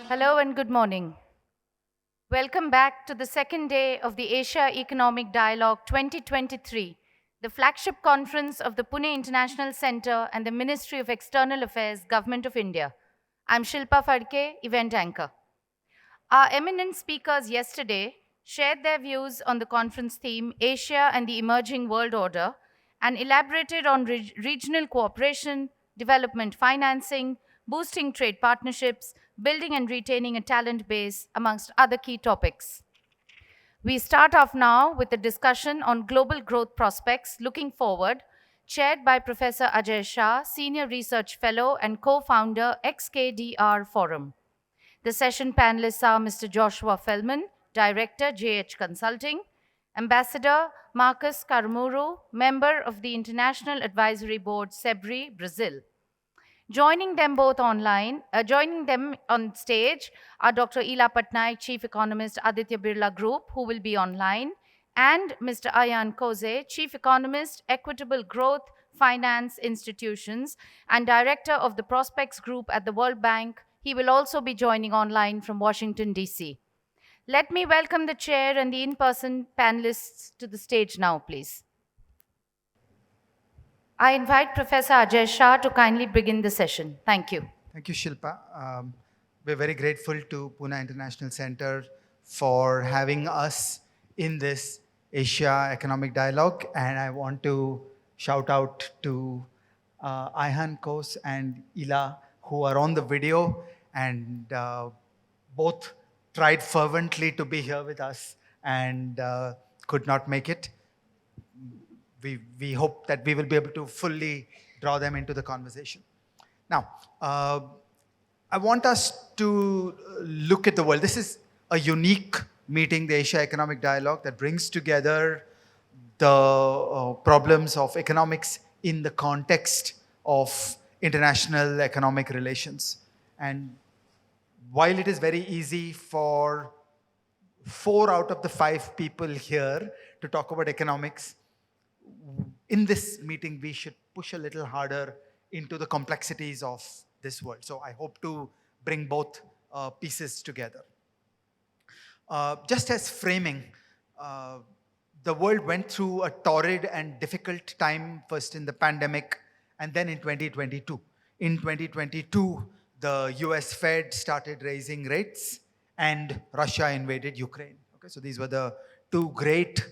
Hello and good morning. Welcome back to the second day of the Asia Economic Dialogue 2023, the flagship conference of the Pune International Center and the Ministry of External Affairs, Government of India. I'm Shilpa Phadke, event anchor. Our eminent speakers yesterday shared their views on the conference theme Asia and the Emerging World Order and elaborated on regional cooperation, development financing, boosting trade partnerships, building and retaining a talent base, amongst other key topics. We start off now with a discussion on global growth prospects looking forward, chaired by Professor Ajay Shah, Senior Research Fellow and co founder, XKDR Forum. The session panelists are Mr. Joshua Fellman, Director, JH Consulting, Ambassador Marcus Carmuro, member of the International Advisory Board, SEBRI, Brazil. Joining them on stage are Dr. Ila Patnaik, Chief Economist, Aditya Birla Group, who will be online, and Mr. Ayan Koze, Chief Economist, Equitable Growth Finance Institutions, and Director of the Prospects Group at the World Bank. He will also be joining online from Washington, D.C. Let me welcome the chair and the in-person panelists to the stage now, please. I invite Professor Ajay Shah to kindly begin the session. Thank you. Thank you, Shilpa. We're very grateful to Pune International Center for having us in this Asia Economic Dialogue. And I want to shout out to Ayhan Kos and Ila, who are on the video and both tried fervently to be here with us and could not make it. We hope that we will be able to fully draw them into the conversation. Now, I want us to look at the world. This is a unique meeting, the Asia Economic Dialogue, that brings together the problems of economics in the context of international economic relations. And while it is very easy for 4 out of the 5 people here to talk about economics, in this meeting, we should push a little harder into the complexities of this world. So I hope to bring both pieces together. Just as framing, the world went through a torrid and difficult time, first in the pandemic and then in 2022. In 2022, the US Fed started raising rates and Russia invaded Ukraine. Okay, so these were the 2 great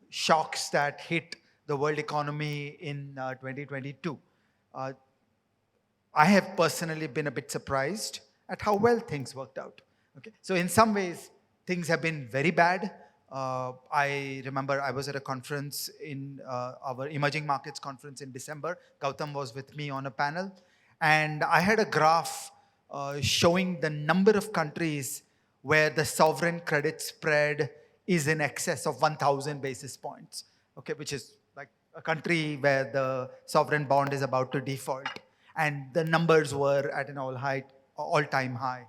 shocks that hit the world economy in 2022. I have personally been a bit surprised at how well things worked out. Okay, so in some ways, things have been very bad. I remember I was at a conference in our emerging markets conference in December. Gautam was with me on a panel, and I had a graph showing the number of countries where the sovereign credit spread is in excess of 1,000 basis points. Okay, which is like a country where the sovereign bond is about to default, and the numbers were at an all-time high.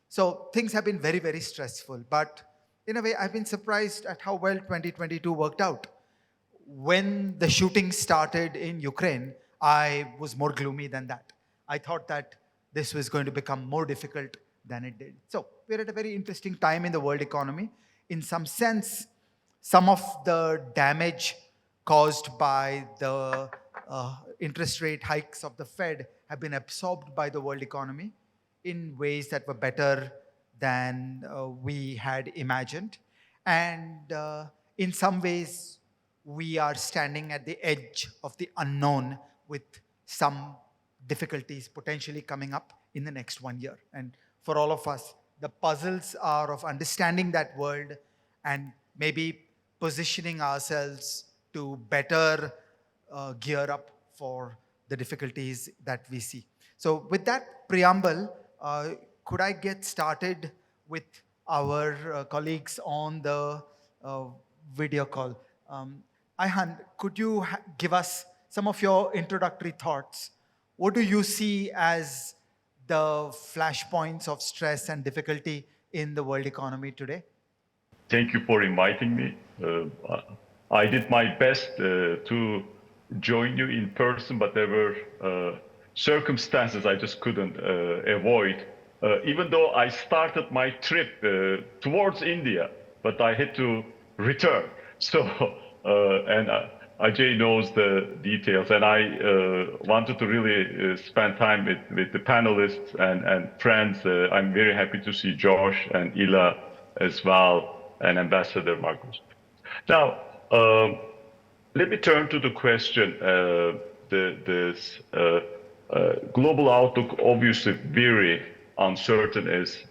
So things have been very, very stressful. But in a way, I've been surprised at how well 2022 worked out. When the shooting started in Ukraine, I was more gloomy than that. I thought that this was going to become more difficult than it did. So we're at a very interesting time in the world economy. In some sense, some of the damage caused by the interest rate hikes of the Fed have been absorbed by the world economy in ways that were better than we had imagined. And in some ways, we are standing at the edge of the unknown with some difficulties potentially coming up in the next 1 year. And for all of us, the puzzles are of understanding that world and maybe positioning ourselves to better gear up for the difficulties that we see. So with that preamble, could I get started with our colleagues on the video call? Ayhan, could you give us some of your introductory thoughts? What do you see as the flashpoints of stress and difficulty in the world economy today? Thank you for inviting me. I did my best to join you in person, but there were circumstances I just couldn't avoid. Even though I started my trip towards India, but I had to return. So, and Ajay knows the details, and I wanted to really spend time with the panelists and friends. I'm very happy to see Josh and Ila as well, and Ambassador Marcos. Now, let me turn to the question. This global outlook obviously very uncertain, as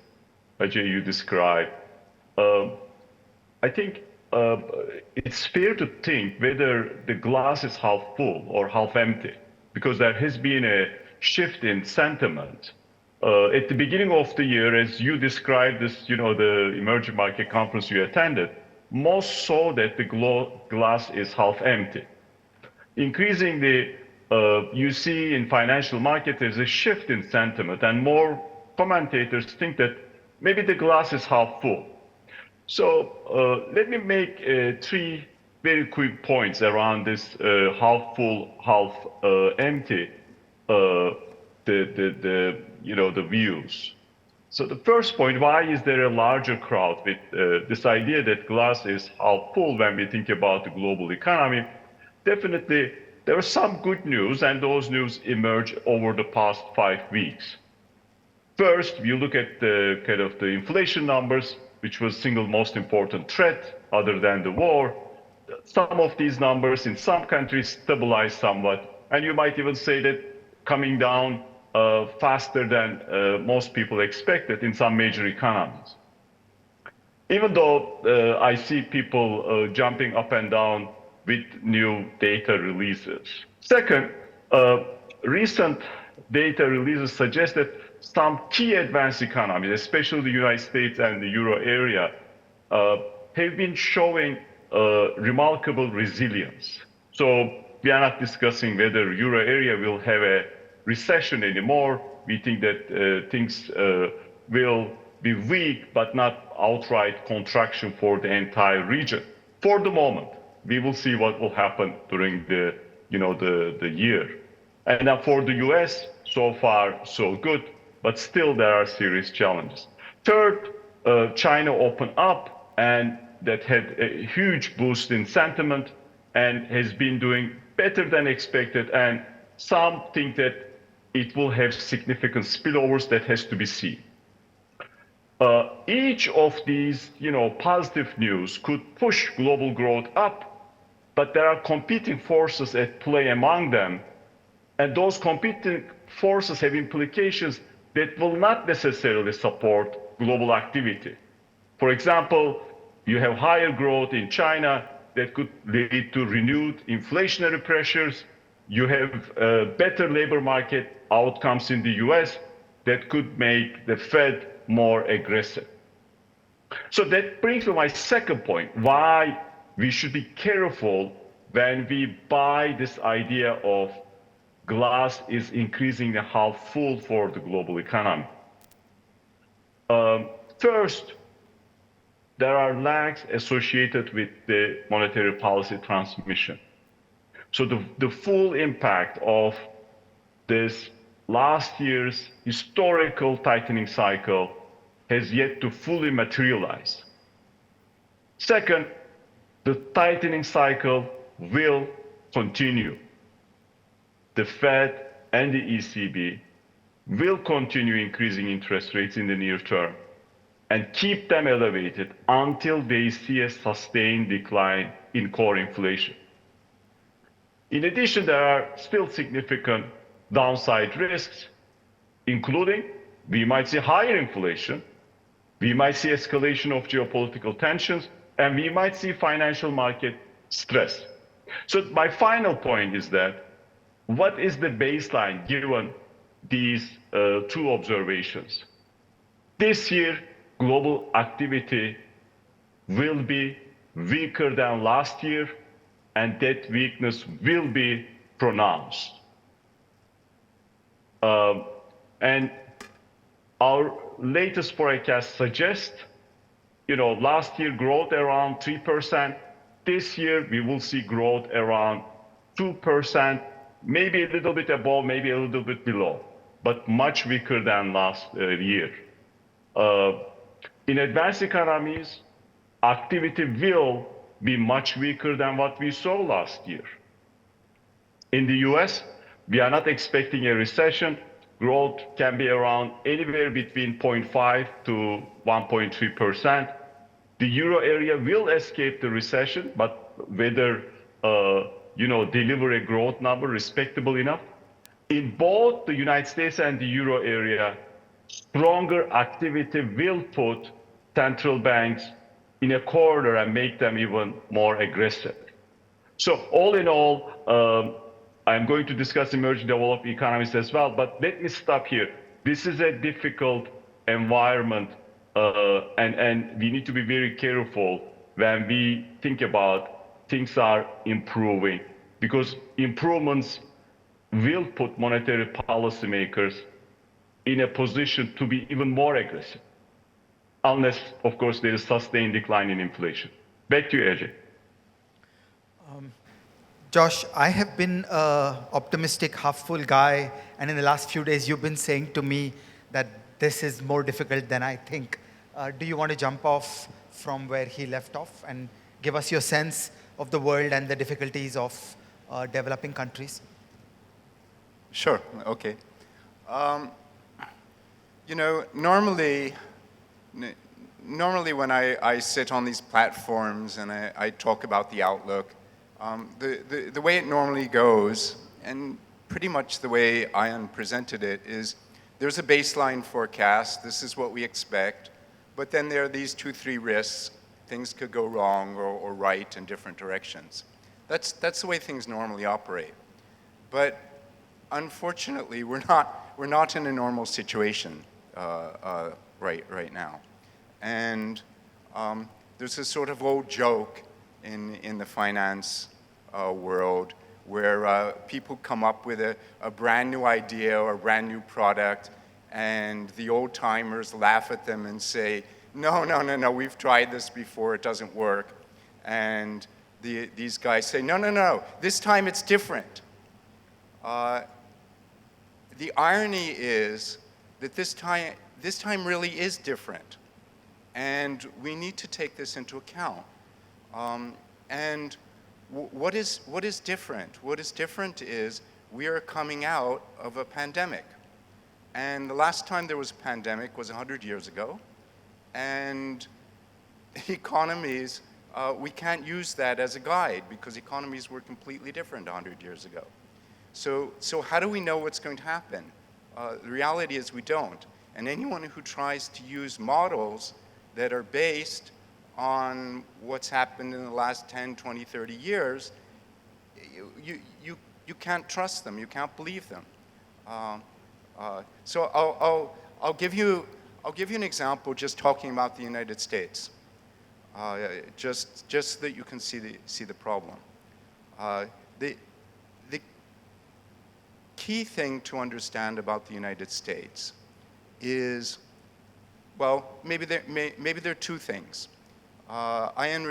Ajay you described. I think it's fair to think whether the glass is half full or half empty, because there has been a shift in sentiment. At the beginning of the year, as you described this, the emerging market conference you attended, most saw that the glass is half empty. Increasingly, you see in financial market there's a shift in sentiment, and more commentators think that maybe the glass is half full. So let me make three very quick points around this half full, half empty, the views. So the first point, why is there a larger crowd with this idea that glass is half full when we think about the global economy? Definitely, there was some good news, and those news emerged over the past 5 weeks. First, you look at the kind of the inflation numbers, which was single most important threat other than the war. Some of these numbers in some countries stabilized somewhat, and you might even say that coming down faster than most people expected in some major economies. Even though I see people jumping up and down with new data releases. Second, recent data releases suggest that some key advanced economies, especially the United States and the Euro area, have been showing remarkable resilience. So we are not discussing whether Euro area will have a recession anymore. We think that things will be weak, but not outright contraction for the entire region. For the moment, we will see what will happen during the year. And now for the US, so far so good, but still there are serious challenges. Third, China opened up, and that had a huge boost in sentiment and has been doing better than expected. And some think that it will have significant spillovers that has to be seen. Each of these, positive news could push global growth up, but there are competing forces at play among them, and those competing forces have implications that will not necessarily support global activity. For example, you have higher growth in China that could lead to renewed inflationary pressures. You have better labor market outcomes in the US that could make the Fed more aggressive. So that brings me to my second point, why we should be careful when we buy this idea of glass is increasingly half full for the global economy. First, there are lags associated with the monetary policy transmission. So the full impact of this last year's historical tightening cycle has yet to fully materialize. Second, the tightening cycle will continue. The Fed and the ECB will continue increasing interest rates in the near term and keep them elevated until they see a sustained decline in core inflation. In addition, there are still significant downside risks, including we might see higher inflation, we might see escalation of geopolitical tensions, and we might see financial market stress. So my final point is that what is the baseline given these two observations? This year, global activity will be weaker than last year, and that weakness will be pronounced. And our latest forecast suggests, last year growth around 3%. This year, we will see growth around 2%, maybe a little bit above, maybe a little bit below, but much weaker than last year. In advanced economies, activity will be much weaker than what we saw last year. In the US, we are not expecting a recession. Growth can be around anywhere between 0.5 to 1.3%. The euro area will escape the recession, but whether deliver a growth number respectable enough. In both the United States and the euro area, stronger activity will put central banks in a corner and make them even more aggressive. So all in all, I'm going to discuss emerging developed economies as well, but let me stop here. This is a difficult environment, and we need to be very careful when we think about things are improving, because improvements will put monetary policymakers in a position to be even more aggressive, unless, of course, there is sustained decline in inflation. Back to you, Ajay. Josh, I have been an optimistic, half-full guy, and in the last few days, you've been saying to me that this is more difficult than I think. Do you want to jump off from where he left off and give us your sense of the world and the difficulties of developing countries? Sure, okay. Normally when I sit on these platforms and I talk about the outlook, the way it normally goes, and pretty much the way Ayan presented it, is there's a baseline forecast, this is what we expect, but then there are these 2-3 risks. Things could go wrong or right in different directions. That's the way things normally operate. But unfortunately, we're not in a normal situation right now. And there's this sort of old joke in the finance world where people come up with a brand new idea or a brand new product, and the old timers laugh at them and say, no, we've tried this before, it doesn't work. And these guys say, no, this time it's different. The irony is that this time really is different. And we need to take this into account. And what is different? What is different is we are coming out of a pandemic. And the last time there was a pandemic was 100 years ago. And economies, we can't use that as a guide because economies were completely different 100 years ago. So how do we know what's going to happen? The reality is we don't. And anyone who tries to use models that are based on what's happened in the last 10, 20, 30 years, you can't trust them, you can't believe them. So I'll give you an example just talking about the United States, just so that you can see the problem. The key thing to understand about the United States is, well, maybe there are two things. Ayan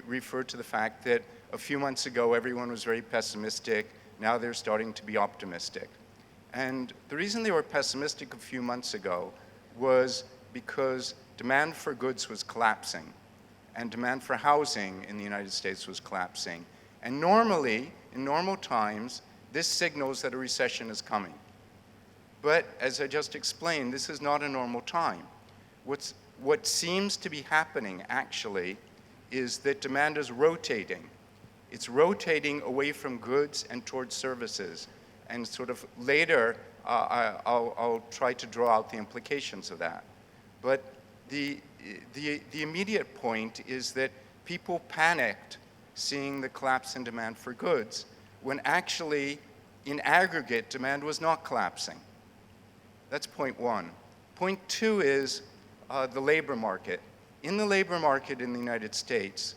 referred to the fact that a few months ago everyone was very pessimistic. Now they're starting to be optimistic. And the reason they were pessimistic a few months ago was because demand for goods was collapsing and demand for housing in the United States was collapsing. And normally, in normal times, this signals that a recession is coming. But as I just explained, this is not a normal time. What seems to be happening actually is that demand is rotating. It's rotating away from goods and towards services. And sort of later, I'll try to draw out the implications of that. But the immediate point is that people panicked seeing the collapse in demand for goods when actually, in aggregate, demand was not collapsing. That's point one. Point two is the labor market. In the labor market in the United States,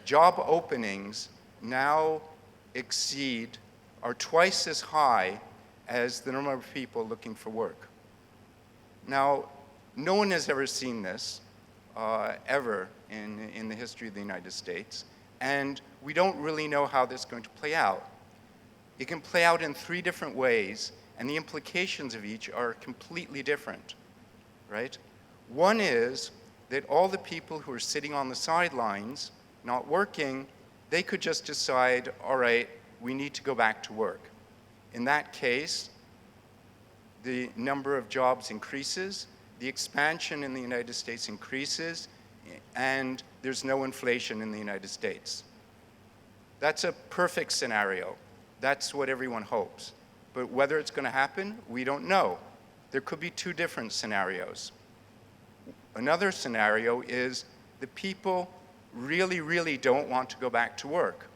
job openings now are twice as high as the number of people looking for work. Now, no one has ever seen this. ever in the history of the United States. And we don't really know how this is going to play out. It can play out in three different ways, and the implications of each are completely different, right? One is that all the people who are sitting on the sidelines, not working, they could just decide, all right, we need to go back to work. In that case, the number of jobs increases, the expansion in the United States increases, and there's no inflation in the United States. That's a perfect scenario. That's what everyone hopes. But whether it's going to happen, we don't know. There could be two different scenarios. Another scenario is the people really, really don't want to go back to work.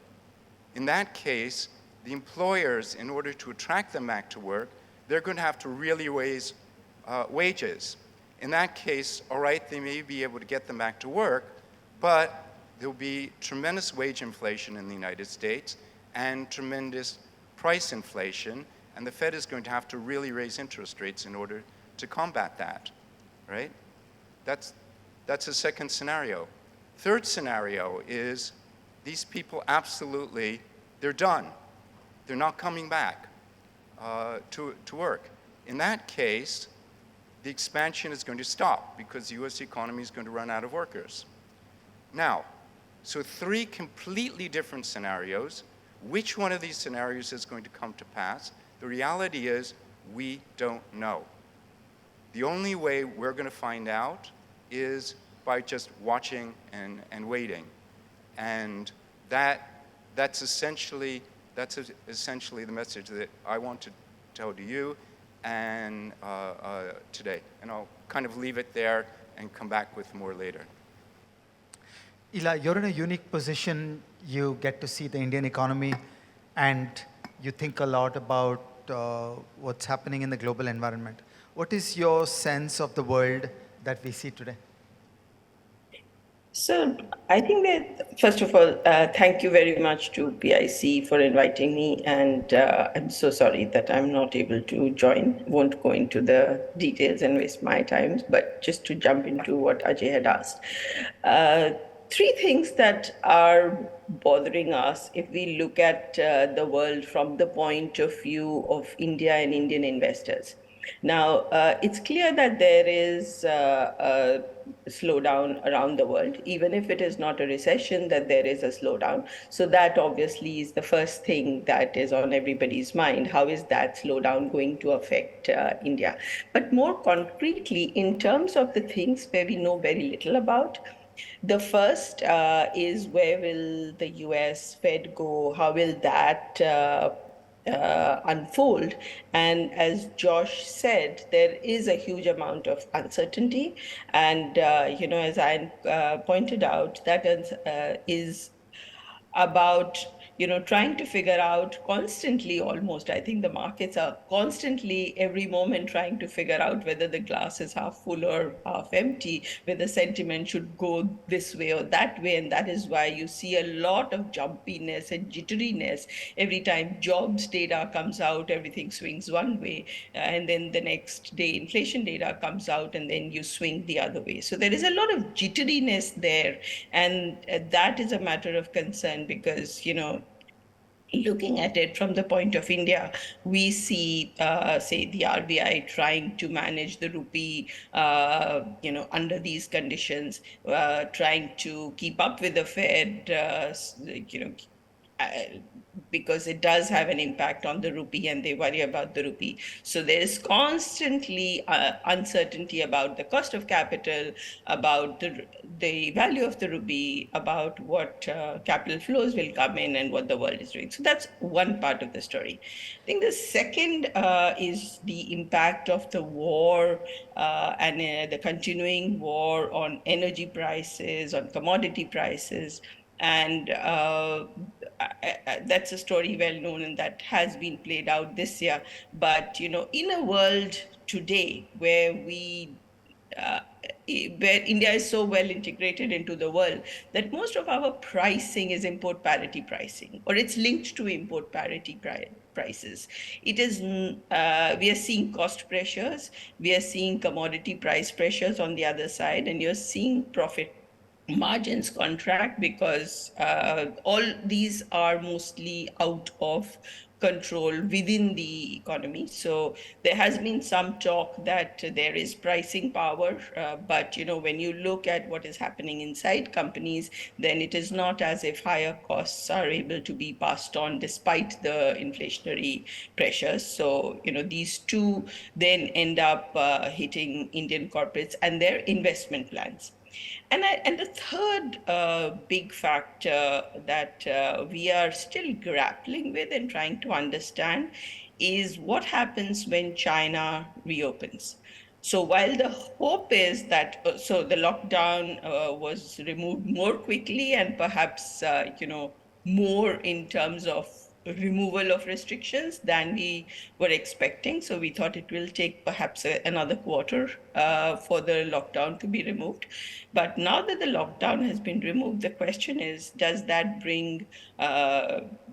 In that case, the employers, in order to attract them back to work, they're going to have to really raise wages. In that case, all right, they may be able to get them back to work, but there'll be tremendous wage inflation in the United States and tremendous price inflation, and the Fed is going to have to really raise interest rates in order to combat that, right? That's a second scenario. Third scenario is these people absolutely, they're done. They're not coming back to work. In that case, the expansion is going to stop because the US economy is going to run out of workers. Now, so three completely different scenarios. Which one of these scenarios is going to come to pass? The reality is we don't know. The only way we're going to find out is by just watching and waiting. And that's essentially the message that I want to tell to you and today. And I'll kind of leave it there and come back with more later. Ila, you're in a unique position. You get to see the Indian economy and you think a lot about what's happening in the global environment. What is your sense of the world that we see today? So I think that, first of all, thank you very much to PIC for inviting me. And I'm so sorry that I'm not able to join. Won't go into the details and waste my time, but just to jump into what Ajay had asked. Three things that are bothering us if we look at the world from the point of view of India and Indian investors. Now, it's clear that there is a slowdown around the world, even if it is not a recession, that there is a slowdown. So that obviously is the first thing that is on everybody's mind. How is that slowdown going to affect India? But more concretely, in terms of the things where we know very little about, the first is where will the US Fed go? How will that unfold? And as Josh said, there is a huge amount of uncertainty. And, as I pointed out, that is about trying to figure out constantly, almost, I think the markets are constantly every moment trying to figure out whether the glass is half full or half empty, whether sentiment should go this way or that way. And that is why you see a lot of jumpiness and jitteriness every time jobs data comes out. Everything swings one way, and then the next day inflation data comes out, and then you swing the other way. So there is a lot of jitteriness there, and that is a matter of concern because looking at it from the point of India, we see, say, the RBI trying to manage the rupee, under these conditions, trying to keep up with the Fed, because it does have an impact on the rupee and they worry about the rupee. So there is constantly uncertainty about the cost of capital, about the value of the rupee, about what capital flows will come in and what the world is doing. So that's one part of the story. I think the second is the impact of the war and the continuing war on energy prices, on commodity prices. And that's a story well known and that has been played out this year. But, in a world today where we where India is so well integrated into the world that most of our pricing is import parity pricing, or it's linked to import parity prices. It is, we are seeing cost pressures, we are seeing commodity price pressures on the other side, and you're seeing profit margins contract because all these are mostly out of control within the economy. So there has been some talk that there is pricing power, but when you look at what is happening inside companies, then it is not as if higher costs are able to be passed on despite the inflationary pressures. So these two then end up hitting Indian corporates and their investment plans. And the third big factor that we are still grappling with and trying to understand is what happens when China reopens. So while the hope is that so the lockdown was removed more quickly and perhaps more in terms of removal of restrictions than we were expecting. So we thought it will take perhaps another quarter for the lockdown to be removed. But now that the lockdown has been removed, the question is, does that bring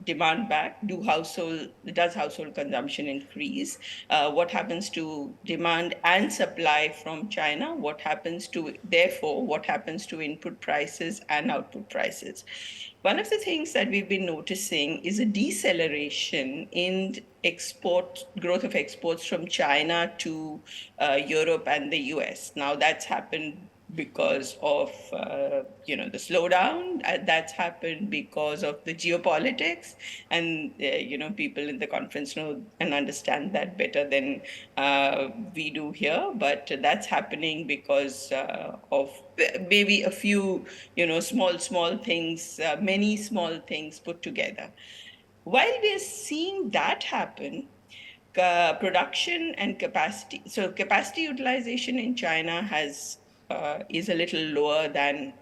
demand back? Does household consumption increase? What happens to demand and supply from China? What happens to input prices and output prices? One of the things that we've been noticing is a deceleration in growth of exports from China to Europe and the US. Now that's happened because of the slowdown. That's happened because of the geopolitics, and people in the conference know and understand that better than we do here. But that's happening because of maybe a few small things, many small things put together. While we're seeing that happen, production and capacity. So capacity utilization in China is a little lower than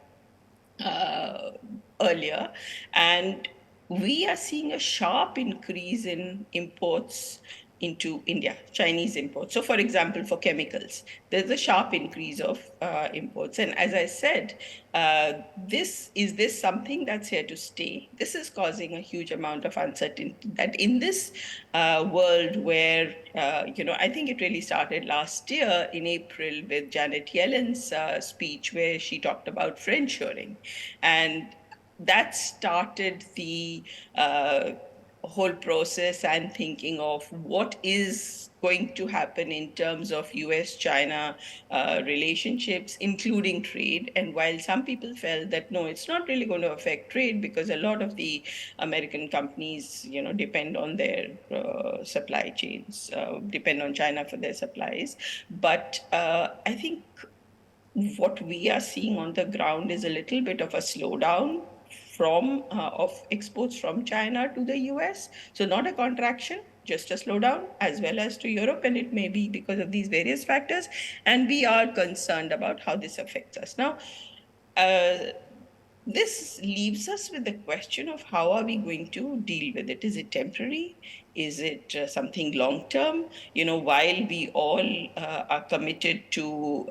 earlier, and we are seeing a sharp increase in imports into India, Chinese imports. So, for example, for chemicals, there's a sharp increase of imports. And as I said, is this something that's here to stay? This is causing a huge amount of uncertainty. That in this world where, I think it really started last year in April with Janet Yellen's speech, where she talked about friendshoring. And that started the whole process and thinking of what is going to happen in terms of US-China relationships, including trade. And while some people felt that, no, it's not really going to affect trade because a lot of the American companies, depend on their supply chains, depend on China for their supplies. But I think what we are seeing on the ground is a little bit of a slowdown of exports from China to the US. So not a contraction, just a slowdown, as well as to Europe, and it may be because of these various factors. And we are concerned about how this affects us. Now, this leaves us with the question of how are we going to deal with it? Is it temporary? Is it something long term? While we all are committed to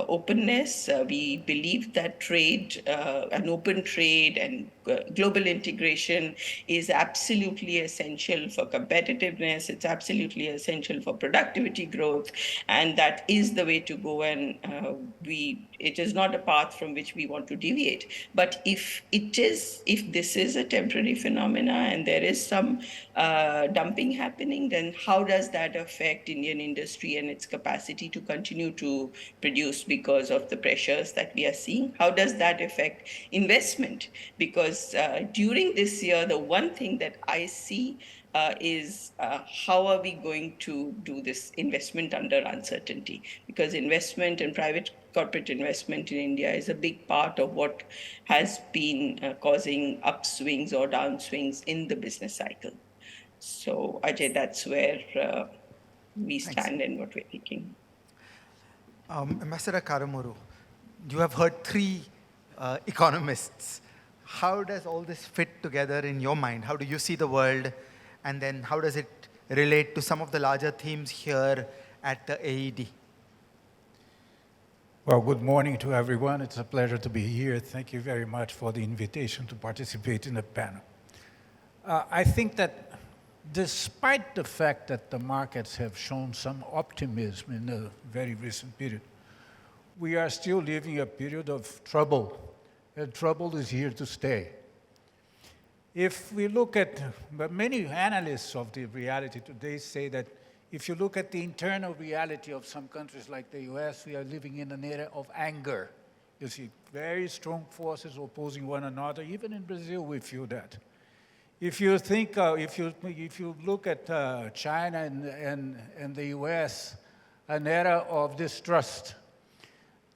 openness, we believe that trade, an open trade and global integration is absolutely essential for competitiveness. It's absolutely essential for productivity growth, and that is the way to go. And it is not a path from which we want to deviate. But if this is a temporary phenomena and there is some dumping happening, then how does that affect Indian industry and its capacity to continue to produce because of the pressures that we are seeing? How does that affect investment? Because during this year, the one thing that I see is how are we going to do this investment under uncertainty? Because investment and private corporate investment in India is a big part of what has been causing upswings or downswings in the business cycle. So, Ajay, that's where we stand and what we're thinking. Ambassador Karamuru, you have heard three economists. How does all this fit together in your mind? How do you see the world? And then how does it relate to some of the larger themes here at the AED? Well, good morning to everyone. It's a pleasure to be here. Thank you very much for the invitation to participate in the panel. I think that despite the fact that the markets have shown some optimism in the very recent period, we are still living a period of trouble, and trouble is here to stay. If we look at, but many analysts of the reality today say that if you look at the internal reality of some countries like the US, we are living in an era of anger. You see very strong forces opposing one another. Even in Brazil, we feel that. If you think, if you look at China and the US, an era of distrust.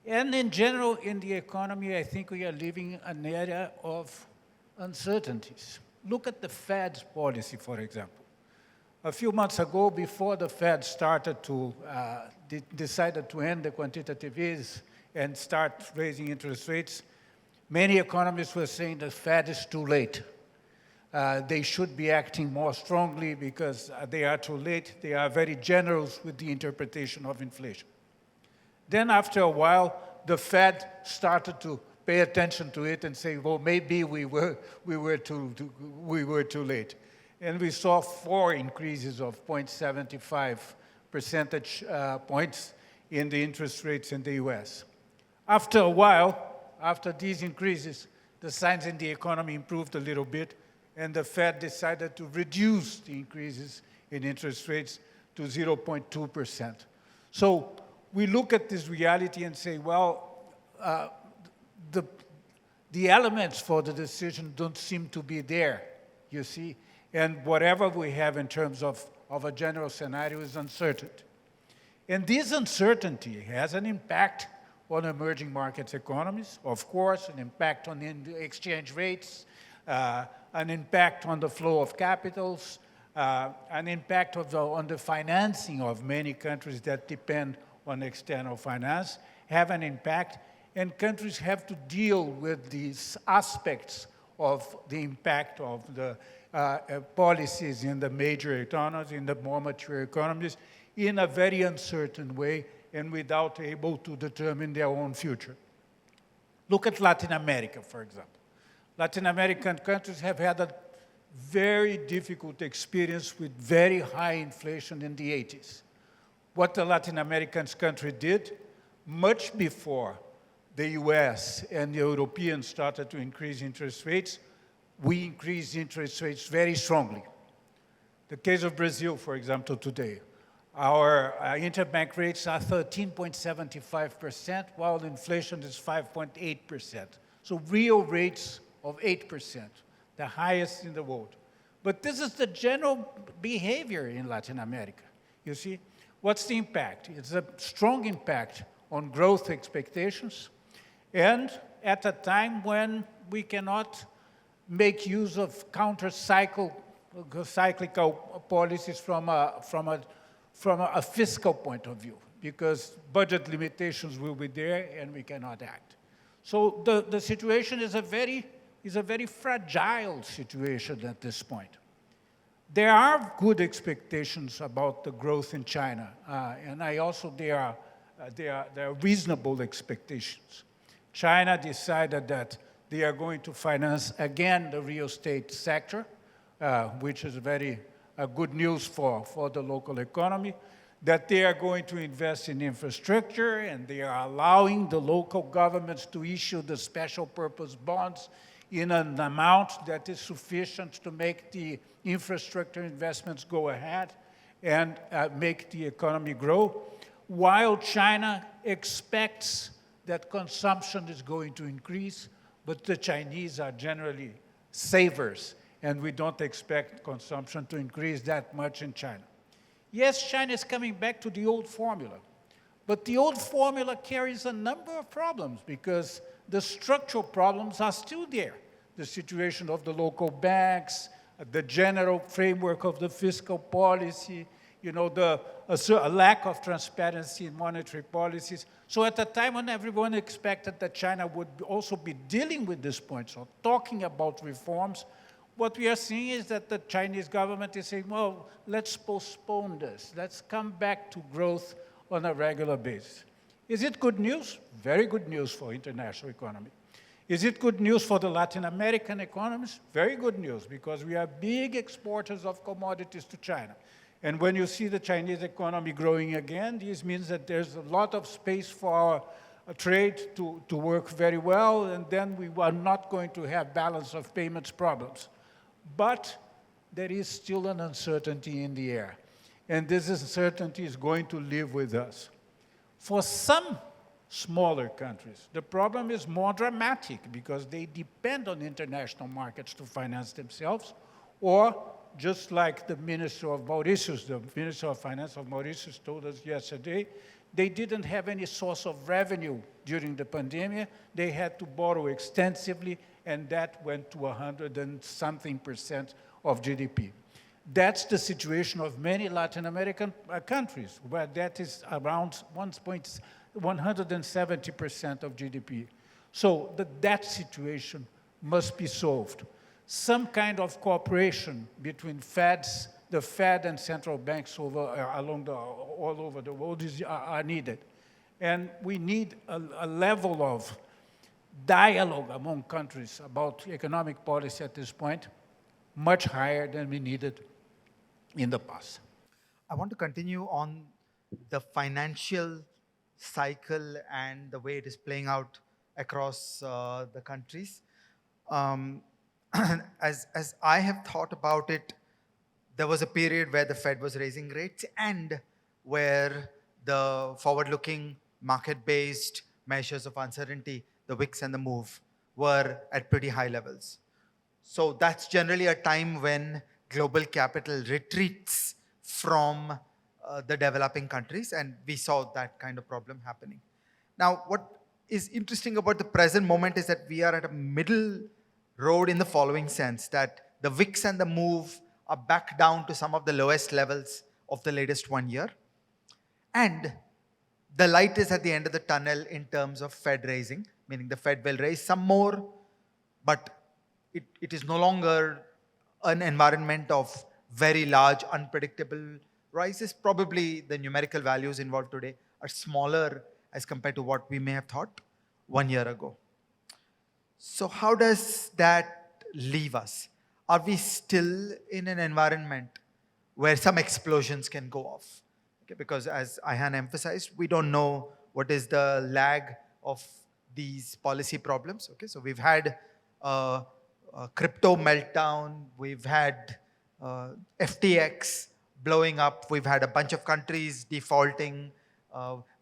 And in general, in the economy, I think we are living an era of uncertainties. Look at the Fed's policy, for example. A few months ago, before the Fed started to decided to end the quantitative ease and start raising interest rates, many economists were saying the Fed is too late. They should be acting more strongly because they are too late. They are very generous with the interpretation of inflation. Then after a while, the Fed started to pay attention to it and say, well, maybe we were too late. And we saw 4 increases of 0.75 percentage points in the interest rates in the US. After a while, after these increases, the signs in the economy improved a little bit, and the Fed decided to reduce the increases in interest rates to 0.2%. So we look at this reality and say, well, the elements for the decision don't seem to be there, you see? And whatever we have in terms of a general scenario is uncertain. And this uncertainty has an impact on emerging markets economies, of course, an impact on the exchange rates, an impact on the flow of capitals, an impact on the financing of many countries that depend on external finance, have an impact, and countries have to deal with these aspects of the impact of the policies in the major economies, in the more mature economies, in a very uncertain way and without able to determine their own future. Look at Latin America, for example. Latin American countries have had a very difficult experience with very high inflation in the 80s. What the Latin American country did, much before the US and the Europeans started to increase interest rates, we increased interest rates very strongly. The case of Brazil, for example, today, our interbank rates are 13.75%, while inflation is 5.8%. So real rates of 8%, the highest in the world. But this is the general behavior in Latin America. You see, what's the impact? It's a strong impact on growth expectations, and at a time when we cannot make use of counter-cyclical policies from a fiscal point of view, because budget limitations will be there and we cannot act. So the situation is a very fragile situation at this point. There are good expectations about the growth in China, and there are reasonable expectations. China decided that they are going to finance again the real estate sector, which is very good news for the local economy, that they are going to invest in infrastructure, and they are allowing the local governments to issue the special purpose bonds in an amount that is sufficient to make the infrastructure investments go ahead and make the economy grow, while China expects that consumption is going to increase, but the Chinese are generally savers, and we don't expect consumption to increase that much in China. Yes, China is coming back to the old formula, but the old formula carries a number of problems because the structural problems are still there. The situation of the local banks, the general framework of the fiscal policy, a lack of transparency in monetary policies. So at a time when everyone expected that China would also be dealing with these points or talking about reforms, what we are seeing is that the Chinese government is saying, well, let's postpone this. Let's come back to growth on a regular basis. Is it good news? Very good news for international economy. Is it good news for the Latin American economies? Very good news, because we are big exporters of commodities to China. And when you see the Chinese economy growing again, this means that there's a lot of space for our trade to work very well, and then we are not going to have balance of payments problems. But there is still an uncertainty in the air. And this uncertainty is going to live with us. For some smaller countries, the problem is more dramatic because they depend on international markets to finance themselves, or just like the Minister of Mauritius, the Minister of Finance of Mauritius told us yesterday, they didn't have any source of revenue during the pandemic. They had to borrow extensively, and that went to 100 and something % of GDP. That's the situation of many Latin American countries, where that is around 170% of GDP. So that situation must be solved. Some kind of cooperation between the Fed and central banks all over the world are needed. And we need a level of dialogue among countries about economic policy at this point much higher than we needed in the past. I want to continue on the financial cycle and the way it is playing out across the countries. As I have thought about it, there was a period where the Fed was raising rates and where the forward-looking market-based measures of uncertainty, the VIX and the MOVE, were at pretty high levels. So that's generally a time when global capital retreats from the developing countries, and we saw that kind of problem happening. Now, what is interesting about the present moment is that we are at a middle road in the following sense, that the VIX and the MOVE are back down to some of the lowest levels of the latest 1 year. And the light is at the end of the tunnel in terms of Fed raising, meaning the Fed will raise some more, but it is no longer an environment of very large, unpredictable rises. Probably the numerical values involved today are smaller as compared to what we may have thought 1 year ago. So how does that leave us? Are we still in an environment where some explosions can go off? Okay, because as Ayhan emphasized, we don't know what is the lag of these policy problems. Okay, so we've had a crypto meltdown, we've had FTX blowing up, we've had a bunch of countries defaulting,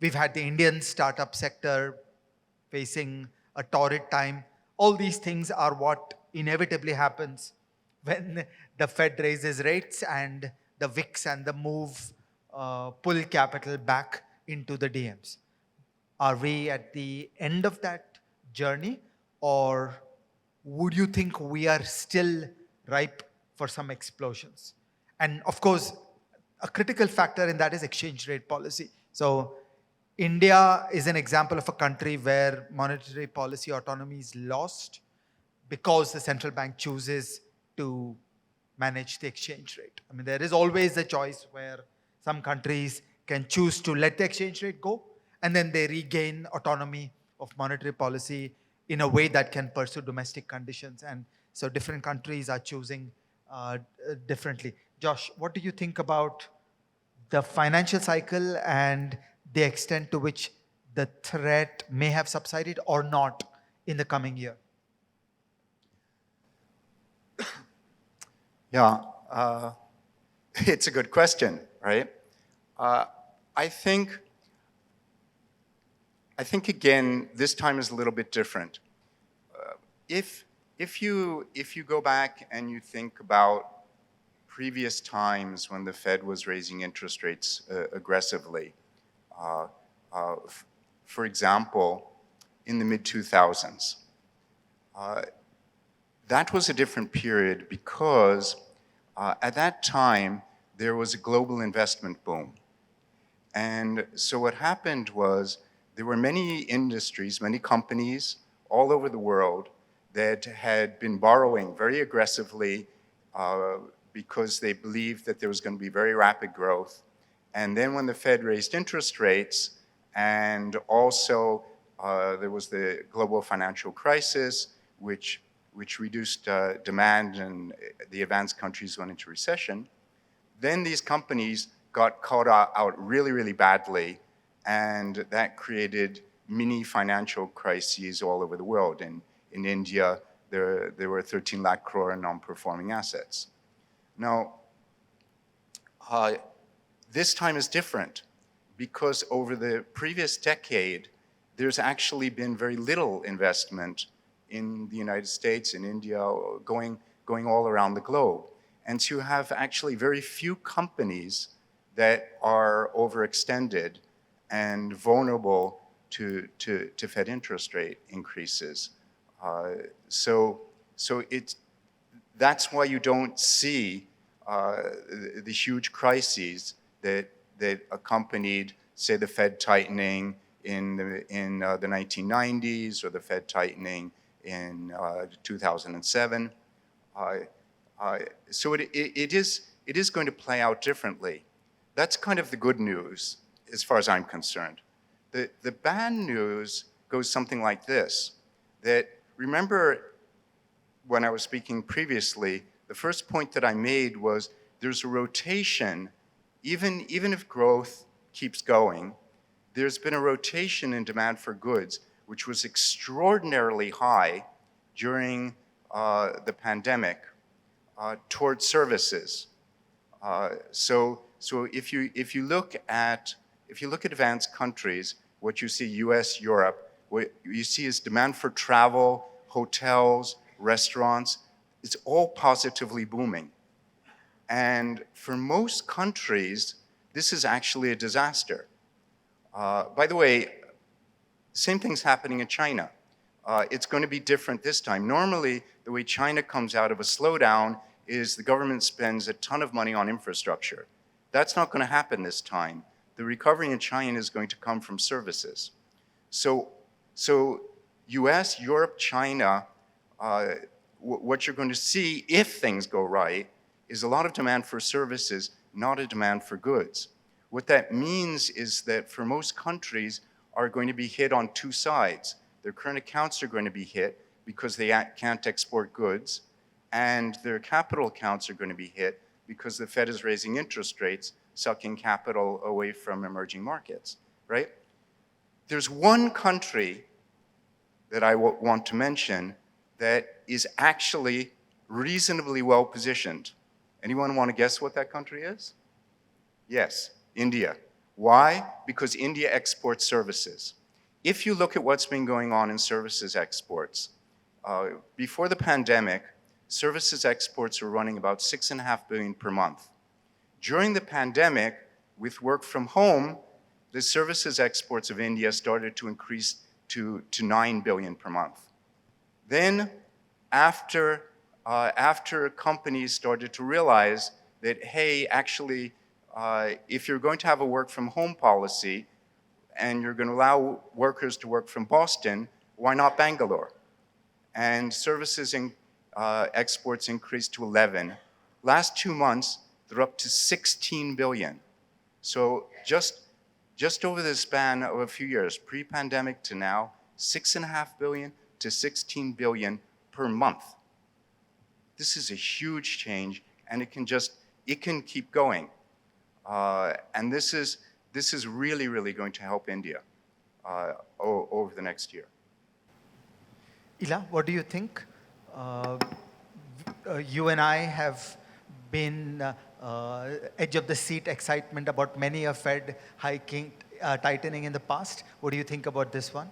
we've had the Indian startup sector facing a torrid time. All these things are what inevitably happens when the Fed raises rates and the VIX and the MOVE pull capital back into the DMs. Are we at the end of that journey, or would you think we are still ripe for some explosions? And of course, a critical factor in that is exchange rate policy. So India is an example of a country where monetary policy autonomy is lost because the central bank chooses to manage the exchange rate. I mean, there is always a choice where some countries can choose to let the exchange rate go, and then they regain autonomy of monetary policy in a way that can pursue domestic conditions. And so different countries are choosing differently. Josh, what do you think about the financial cycle and the extent to which the threat may have subsided or not in the coming year? Yeah, it's a good question, right? I think again, this time is a little bit different. If you go back and you think about previous times when the Fed was raising interest rates aggressively, for example, in the mid-2000s, that was a different period because at that time there was a global investment boom. And so what happened was there were many industries, many companies all over the world that had been borrowing very aggressively because they believed that there was going to be very rapid growth. And then when the Fed raised interest rates And also, there was the global financial crisis, which reduced demand, and the advanced countries went into recession. Then these companies got caught out really, really badly, and that created mini financial crises all over the world. In India, there were 13 lakh crore non-performing assets. Now, this time is different because over the previous decade, there's actually been very little investment in the United States, in India, going all around the globe. And so you have actually very few companies that are overextended and vulnerable to Fed interest rate increases. So that's why you don't see the huge crises that accompanied, say, the Fed tightening in the 1990s or the Fed tightening in 2007. So it is going to play out differently. That's kind of the good news as far as I'm concerned. The bad news goes something like this, that remember when I was speaking previously, the first point that I made was there's a rotation, even if growth keeps going, there's been a rotation in demand for goods, which was extraordinarily high during the pandemic, towards services. So if you look at advanced countries, what you see, U.S., Europe, what you see is demand for travel, hotels, restaurants. It's all positively booming. And for most countries, this is actually a disaster. By the way, same thing's happening in China. It's going to be different this time. Normally, the way China comes out of a slowdown is the government spends a ton of money on infrastructure. That's not going to happen this time. The recovery in China is going to come from services. So US, Europe, China, what you're going to see if things go right is a lot of demand for services, not a demand for goods. What that means is that for most countries are going to be hit on two sides. Their current accounts are going to be hit because they can't export goods, and their capital accounts are going to be hit because the Fed is raising interest rates, sucking capital away from emerging markets, right? There's one country that I want to mention that is actually reasonably well positioned. Anyone want to guess what that country is? Yes, India. Why? Because India exports services. If you look at what's been going on in services exports, before the pandemic, services exports were running about $6.5 billion per month. During the pandemic, with work from home, the services exports of India started to increase to $9 billion per month. Then, after companies started to realize that, hey, actually, if you're going to have a work from home policy and you're going to allow workers to work from Boston, why not Bangalore? And services exports increased to 11. Last 2 months, they're up to 16 billion. So just over the span of a few years, pre-pandemic to now, 6.5 billion to 16 billion per month. This is a huge change, and it can keep going. And this is really, really going to help India over the next year. Ila, what do you think? You and I have been edge of the seat excitement about many a Fed hiking, tightening in the past. What do you think about this one?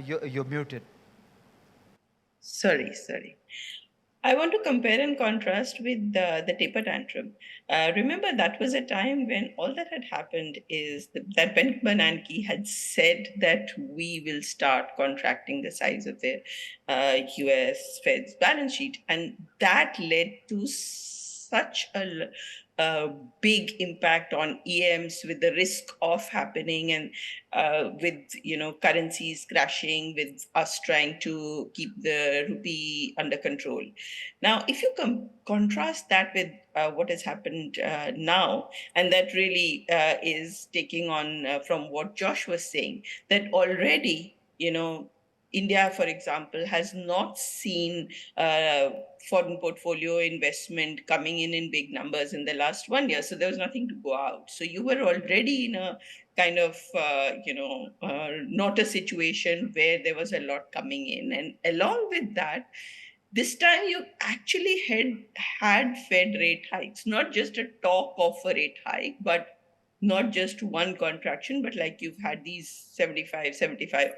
You're muted. Sorry. I want to compare and contrast with the taper tantrum. Remember, that was a time when all that had happened is that Ben Bernanke had said that we will start contracting the size of the US Fed's balance sheet. And that led to such a a big impact on EMs with the risk of happening, and with currencies crashing, with us trying to keep the rupee under control. Now, if you contrast that with what has happened now, and that really is taking on from what Josh was saying, that already, India, for example, has not seen foreign portfolio investment coming in big numbers in the last 1 year. So there was nothing to go out. So you were already in a kind of, not a situation where there was a lot coming in. And along with that, this time you actually had Fed rate hikes, not just a talk of a rate hike, but not just one contraction, but like you've had these 75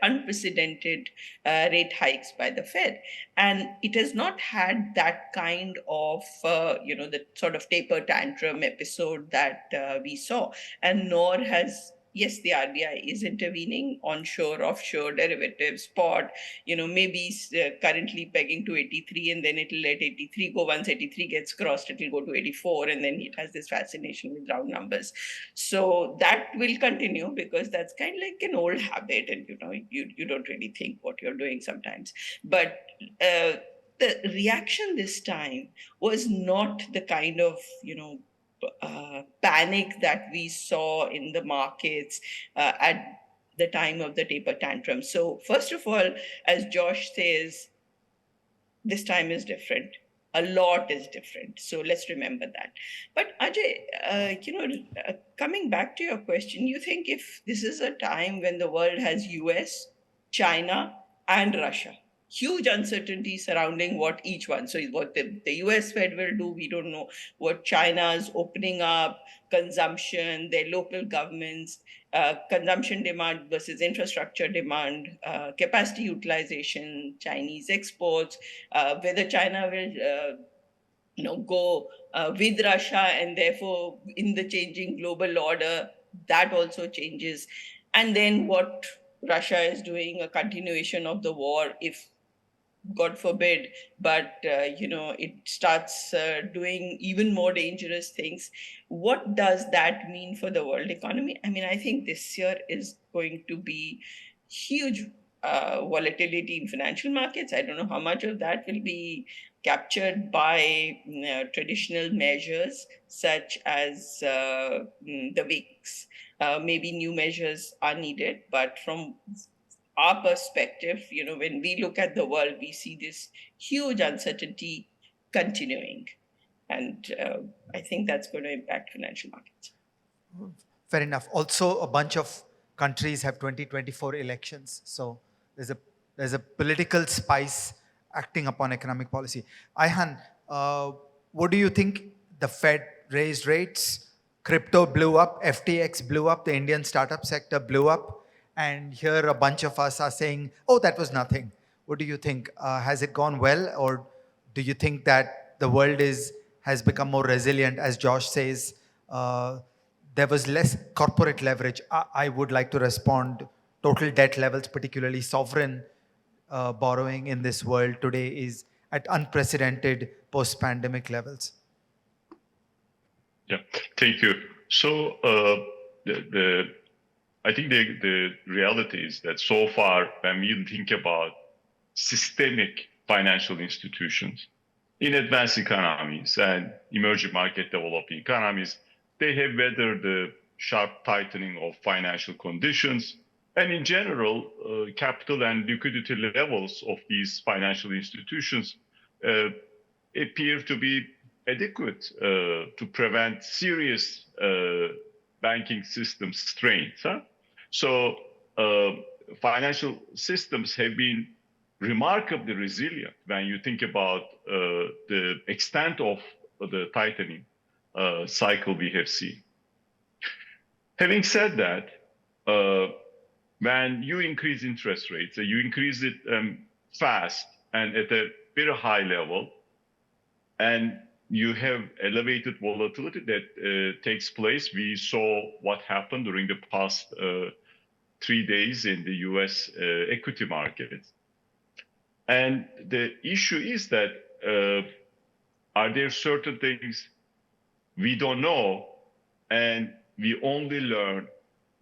unprecedented rate hikes by the Fed. And it has not had that kind of, the sort of taper tantrum episode that we saw. And nor has, yes, the RBI is intervening onshore, offshore, derivatives, spot, maybe currently pegging to 83, and then it'll let 83 go. Once 83 gets crossed, it'll go to 84, and then it has this fascination with round numbers. So that will continue, because that's kind of like an old habit, and you don't really think what you're doing sometimes. But the reaction this time was not the kind of panic that we saw in the markets at the time of the taper tantrum. So first of all, as Josh says, this time is different. A lot is different. So let's remember that. But Ajay, coming back to your question, you think if this is a time when the world has US, China, and Russia, huge uncertainty surrounding what each one. So what the US Fed will do, we don't know. What China's opening up, consumption, their local governments, consumption demand versus infrastructure demand, capacity utilization, Chinese exports, whether China will go with Russia, and therefore in the changing global order, that also changes. And then what Russia is doing, a continuation of the war, if God forbid, but it starts doing even more dangerous things. What does that mean for the world economy? I mean, I think this year is going to be huge volatility in financial markets. I don't know how much of that will be captured by traditional measures such as the VIX. Maybe new measures are needed, but from our perspective, when we look at the world, we see this huge uncertainty continuing. And I think that's going to impact financial markets. Fair enough. Also, a bunch of countries have 2024 elections. So there's a political spice acting upon economic policy. Ayhan, what do you think? The Fed raised rates, crypto blew up, FTX blew up, the Indian startup sector blew up. And here a bunch of us are saying, oh, that was nothing. What do you think? Has it gone well? Or do you think that the world has become more resilient? As Josh says, there was less corporate leverage. I would like to respond. Total debt levels, particularly sovereign borrowing in this world today, is at unprecedented post-pandemic levels. Yeah, thank you. So I think the reality is that so far, when we think about systemic financial institutions in advanced economies and emerging market developing economies, they have weathered the sharp tightening of financial conditions. And in general, capital and liquidity levels of these financial institutions appear to be adequate to prevent serious banking system strains. So financial systems have been remarkably resilient when you think about the extent of the tightening cycle we have seen. Having said that, when you increase interest rates, you increase it fast and at a very high level, and you have elevated volatility that takes place. We saw what happened during the past 3 days in the US equity markets. And the issue is that are there certain things we don't know, and we only learn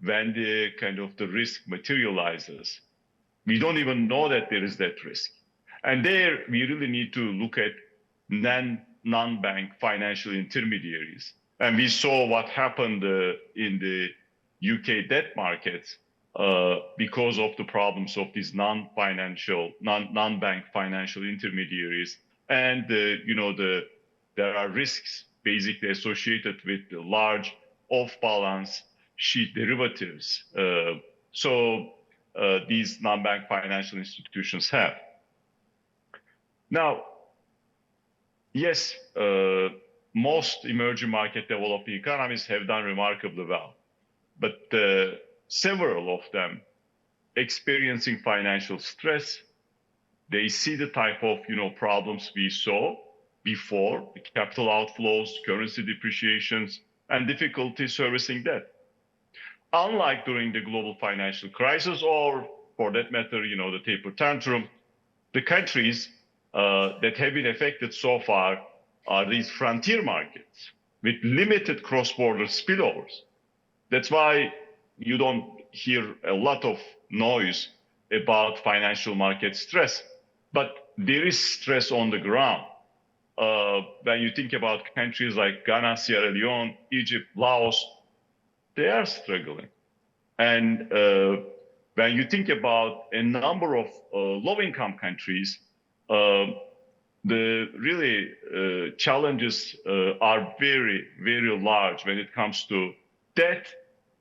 when the kind of the risk materializes. We don't even know that there is that risk. And there we really need to look at non-bank financial intermediaries. And we saw what happened in the UK debt markets because of the problems of these non-bank financial intermediaries. And there are risks basically associated with the large off-balance sheet derivatives. These non-bank financial institutions have. Now, yes, most emerging market developing economies have done remarkably well, but several of them experiencing financial stress. They see the type of problems we saw before: the capital outflows, currency depreciations, and difficulty servicing debt. Unlike during the global financial crisis, or for that matter, the taper tantrum, the countries that have been affected so far are these frontier markets with limited cross-border spillovers. That's why you don't hear a lot of noise about financial market stress, but there is stress on the ground. When you think about countries like Ghana, Sierra Leone, Egypt, Laos, they are struggling. And when you think about a number of low-income countries, the really challenges are very, very large when it comes to debt.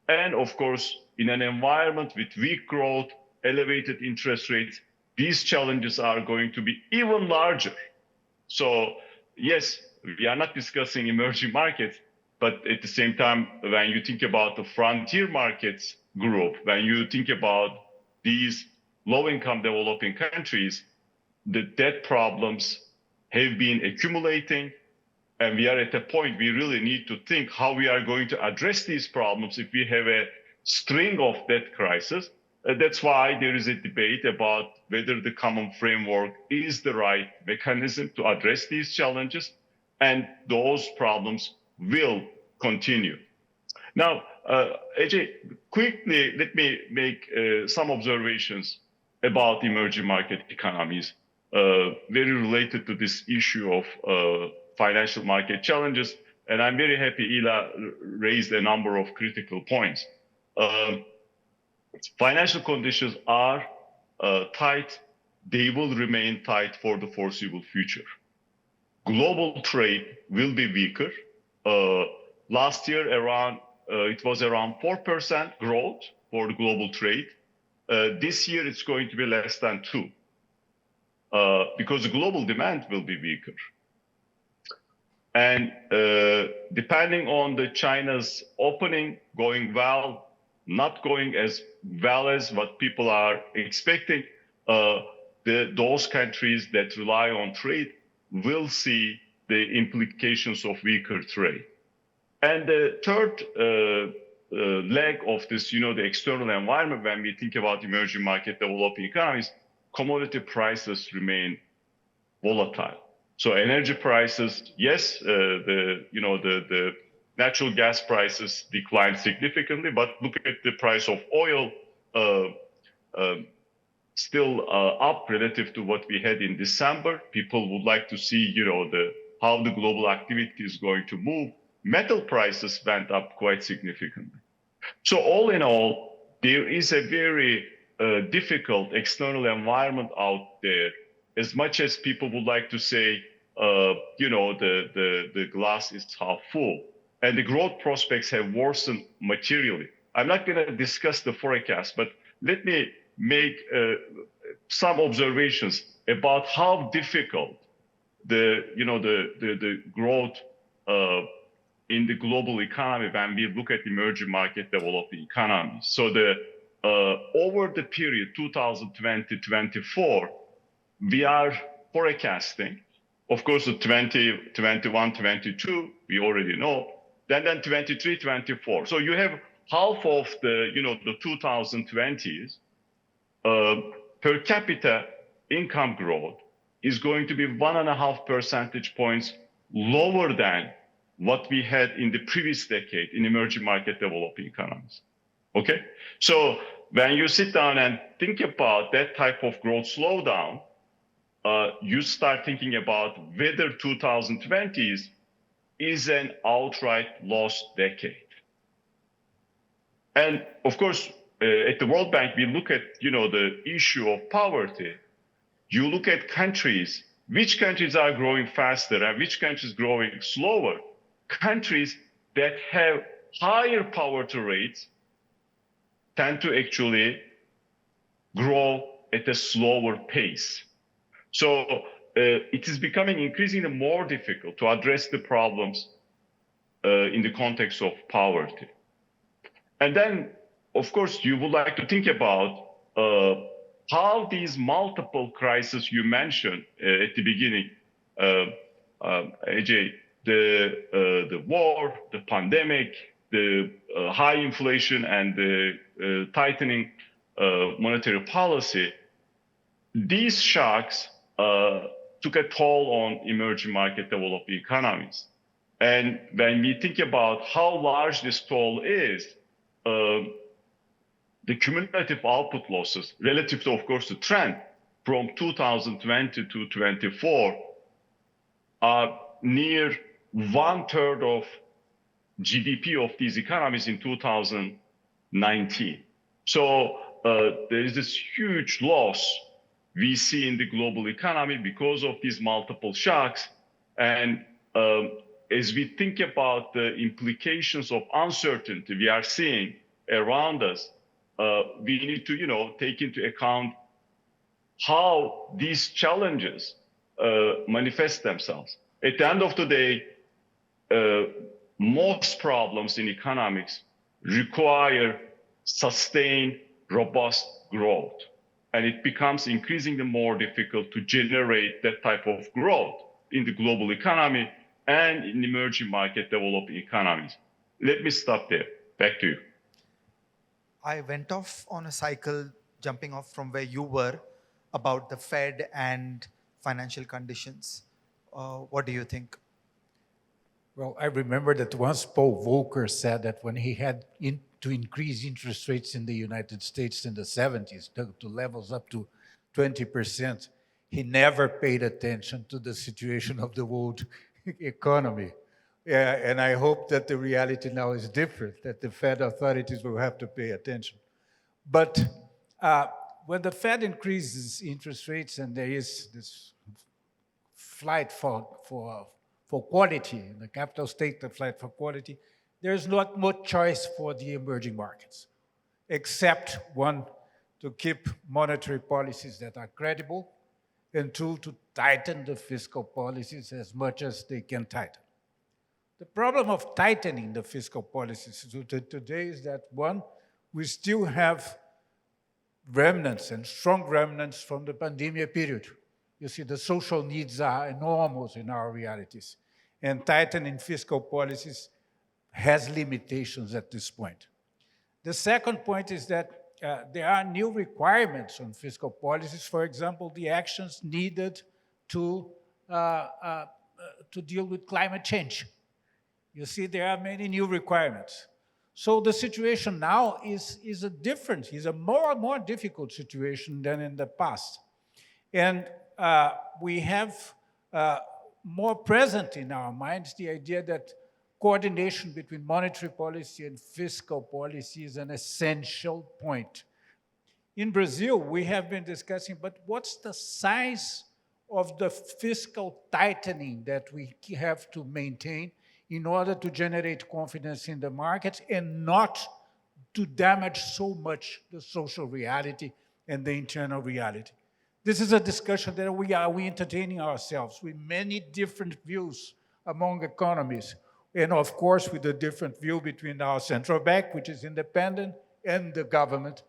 And of course, in an environment with weak growth, elevated interest rates, these challenges are going to be even larger. So yes, we are not discussing emerging markets, but at the same time, when you think about the frontier markets group, when you think about these low-income developing countries, the debt problems have been accumulating, and we are at a point we really need to think how we are going to address these problems if we have a string of debt crises. That's why there is a debate about whether the common framework is the right mechanism to address these challenges, and those problems will continue. Now, Ajay, quickly, let me make some observations about emerging market economies, very related to this issue of financial market challenges. And I'm very happy Ila raised a number of critical points. Financial conditions are tight. They will remain tight for the foreseeable future. Global trade will be weaker. Last year, it was around 4% growth for the global trade. This year, it's going to be less than 2%, because the global demand will be weaker. And depending on the China's opening going well, not going as well as what people are expecting, those countries that rely on trade will see the implications of weaker trade. And the third leg of this, the external environment, when we think about emerging market developing economies, commodity prices remain volatile. So energy prices, yes, the natural gas prices declined significantly, but look at the price of oil, still up relative to what we had in December. People would like to see, how the global activity is going to move. Metal prices went up quite significantly. So all in all, there is a very difficult external environment out there. As much as people would like to say, the glass is half full, and the growth prospects have worsened materially. I'm not going to discuss the forecast, but let me make some observations about how difficult the growth in the global economy when we look at emerging market developing economies. So over the period 2020-24, we are forecasting, of course, the 2021-22, we already know, then 23-24. So you have half of the 2020s, per capita income growth is going to be 1.5 percentage points lower than what we had in the previous decade in emerging market developing economies. Okay? So when you sit down and think about that type of growth slowdown, you start thinking about whether 2020s is an outright lost decade. And of course, at the World Bank, we look at the issue of poverty. You look at countries, which countries are growing faster and which countries growing slower. Countries that have higher poverty rates tend to actually grow at a slower pace. So it is becoming increasingly more difficult to address the problems in the context of poverty. And then, of course, you would like to think about how these multiple crises you mentioned at the beginning, AJ, the war, the pandemic, the high inflation, and the tightening monetary policy, these shocks took a toll on emerging market developing economies. And when we think about how large this toll is, the cumulative output losses relative to, of course, the trend from 2020 to 24 are near 1/3 of GDP of these economies in 2019. So there is this huge loss we see in the global economy because of these multiple shocks. And as we think about the implications of uncertainty we are seeing around us, we need to take into account how these challenges manifest themselves. At the end of the day, most problems in economics require sustained, robust growth. And it becomes increasingly more difficult to generate that type of growth in the global economy and in emerging market developing economies. Let me stop there. Back to you. I went off on a cycle, jumping off from where you were, about the Fed and financial conditions. What do you think? Well, I remember that once Paul Volcker said that when he had to increase interest rates in the United States in the 70s to levels up to 20%, he never paid attention to the situation of the world economy. Yeah, and I hope that the reality now is different, that the Fed authorities will have to pay attention. But when the Fed increases interest rates and there is this flight for quality, in the capital state, the flight for quality, there's not much choice for the emerging markets, except one, to keep monetary policies that are credible, and two, to tighten the fiscal policies as much as they can tighten. The problem of tightening the fiscal policies today is that, one, we still have remnants and strong remnants from the pandemic period. You see, the social needs are enormous in our realities, and tightening fiscal policies has limitations at this point. The second point is that there are new requirements on fiscal policies. For example, the actions needed to deal with climate change. You see, there are many new requirements. So the situation now is a more difficult situation than in the past. And we have more present in our minds the idea that coordination between monetary policy and fiscal policy is an essential point. In Brazil, we have been discussing, but what's the size of the fiscal tightening that we have to maintain in order to generate confidence in the markets and not to damage so much the social reality and the internal reality? This is a discussion that we entertaining ourselves with many different views among economies. And of course, with a different view between our central bank, which is independent, and the government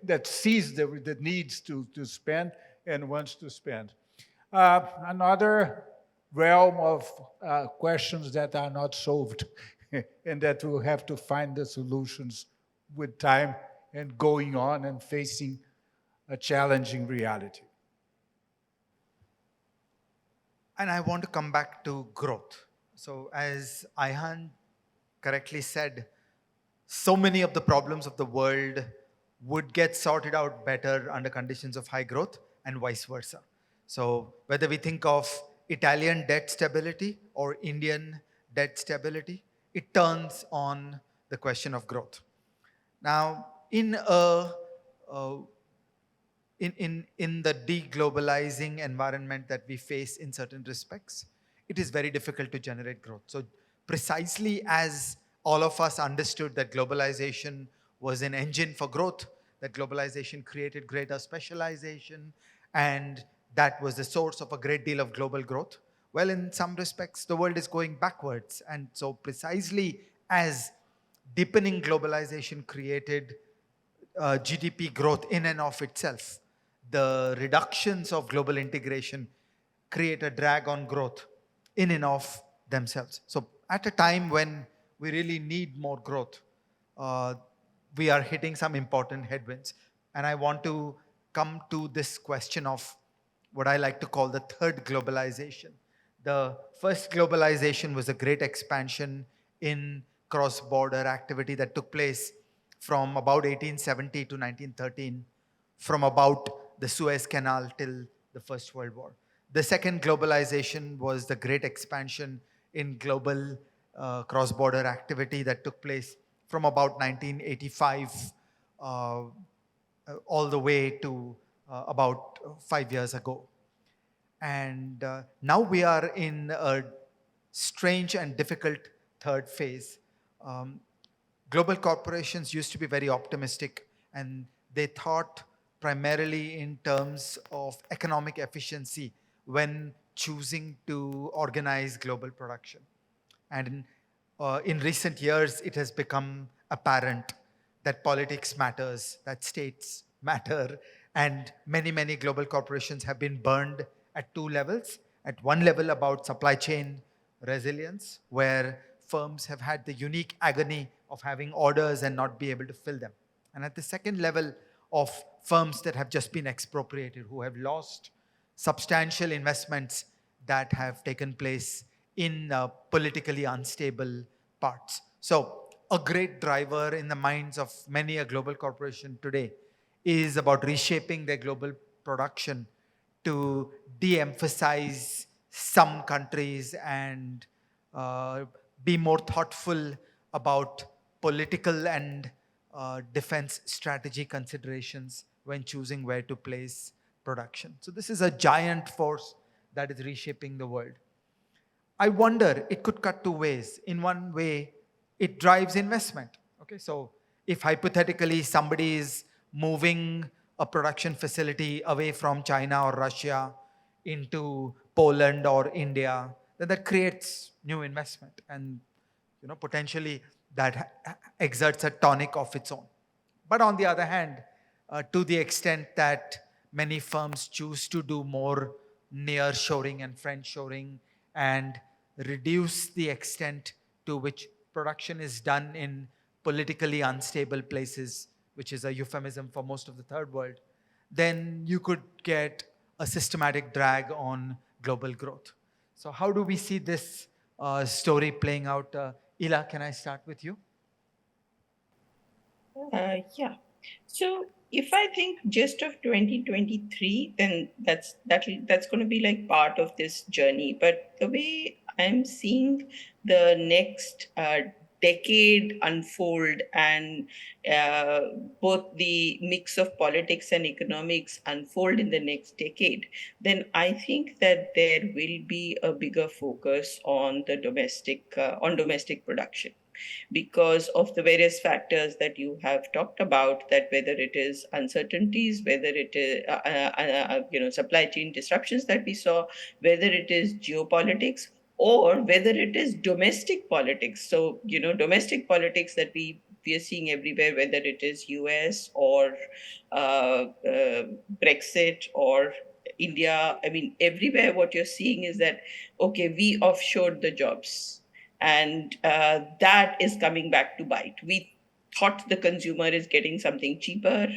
that sees the needs to spend and wants to spend. Another realm of questions that are not solved and that we'll have to find the solutions with time and going on and facing a challenging reality. And I want to come back to growth. So, as Ayhan correctly said, so many of the problems of the world would get sorted out better under conditions of high growth and vice versa. So, whether we think of Italian debt stability or Indian debt stability, it turns on the question of growth. Now, uh, in the deglobalizing environment that we face in certain respects, it is very difficult to generate growth. So, precisely as all of us understood that globalization was an engine for growth, that globalization created greater specialization, and that was the source of a great deal of global growth. Well, in some respects, the world is going backwards. And so, precisely as deepening globalization created GDP growth in and of itself, the reductions of global integration create a drag on growth in and of themselves. So, at a time when we really need more growth, uh, we are hitting some important headwinds. And I want to come to this question of what I like to call the third globalization. The first globalization was a great expansion in cross border activity that took place from about 1870 to 1913, from about the Suez Canal till the First World War. The second globalization was the great expansion in global cross border activity that took place from about 1985 all the way to about 5 years ago. And now we are in a strange and difficult third phase. Um, Global corporations used to be very optimistic, and they thought primarily in terms of economic efficiency when choosing to organize global production. And in recent years, it has become apparent that politics matters, that states matter, and many, many global corporations have been burned at two levels. At one level, about supply chain resilience, where firms have had the unique agony of having orders and not be able to fill them. And at the second level, of firms that have just been expropriated, who have lost substantial investments that have taken place in politically unstable parts. So, a great driver in the minds of many a global corporation today is about reshaping their global production to de emphasize some countries and uh, be more thoughtful about political and defense strategy considerations when choosing where to place production. So, this is a giant force that is reshaping the world. I wonder, it could cut two ways. In one way, it drives investment. Okay, so if hypothetically somebody is moving a production facility away from China or Russia into Poland or India, then that creates new investment, and potentially that exerts a tonic of its own. But on the other hand, to the extent that many firms choose to do more near shoring and friend shoring and reduce the extent to which production is done in politically unstable places, which is a euphemism for most of the third world, then you could get a systematic drag on global growth. So, how do we see this story playing out? Ila, can I start with you? Yeah. So if I think just of 2023, then that's going to be like part of this journey. But the way I'm seeing the next decade unfold, and both the mix of politics and economics unfold in the next decade, then I think that there will be a bigger focus on the domestic production, because of the various factors that you have talked about, that whether it is uncertainties, whether it is supply chain disruptions that we saw, whether it is geopolitics, or whether it is domestic politics. So domestic politics that we are seeing everywhere, whether it is US or Brexit or India. I mean, everywhere what you're seeing is that, okay, we offshored the jobs, and that is coming back to bite. We thought the consumer is getting something cheaper,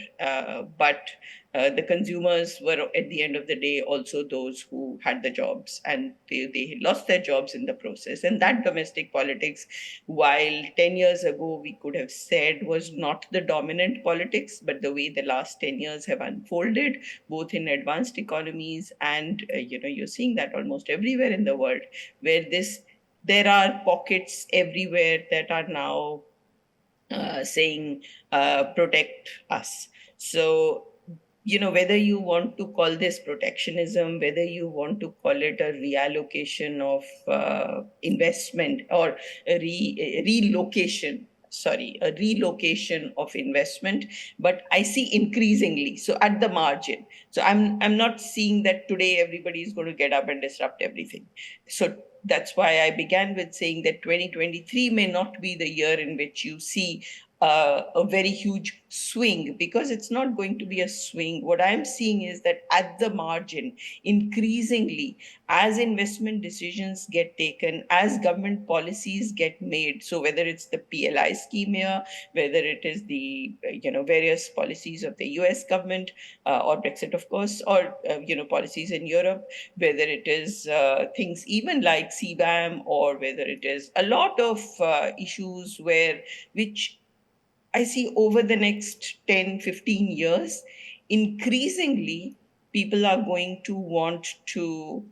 but the consumers were at the end of the day also those who had the jobs, and they lost their jobs in the process. And that domestic politics, while 10 years ago we could have said was not the dominant politics, but the way the last 10 years have unfolded, both in advanced economies and you're seeing that almost everywhere in the world, where there are pockets everywhere that are now saying protect us. So whether you want to call this protectionism, whether you want to call it a reallocation of investment, or a relocation, sorry, a relocation of investment, but I see increasingly, so at the margin. So I'm not seeing that today everybody is going to get up and disrupt everything. So that's why I began with saying that 2023 may not be the year in which you see a very huge swing, because it's not going to be a swing. What I'm seeing is that at the margin, increasingly, as investment decisions get taken, as government policies get made, so whether it's the PLI scheme here, whether it is the various policies of the US government, or Brexit, of course, or policies in Europe, whether it is things even like CBAM, or whether it is a lot of issues which I see over the next 10, 15 years, increasingly, people are going to want to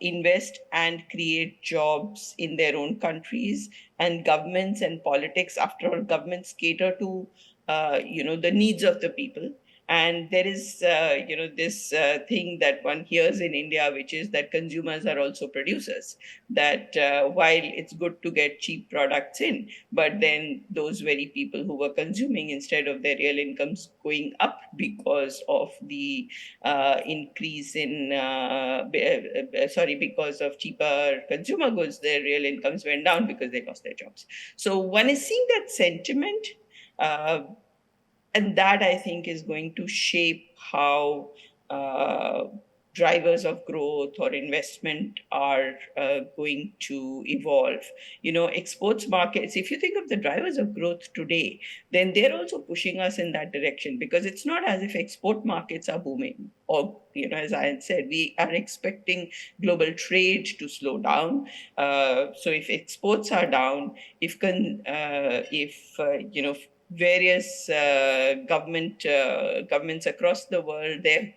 invest and create jobs in their own countries. And governments and politics, after all, governments cater to, the needs of the people. And there is, this thing that one hears in India, which is that consumers are also producers. That while it's good to get cheap products in, but then those very people who were consuming, instead of their real incomes going up because of the increase in, because of cheaper consumer goods, their real incomes went down because they lost their jobs. So one is seeing that sentiment. And that, I think, is going to shape how drivers of growth or investment are going to evolve. Exports markets, if you think of the drivers of growth today, then they're also pushing us in that direction, because it's not as if export markets are booming, or as I had said, we are expecting global trade to slow down. So if exports are down, if various governments across the world, their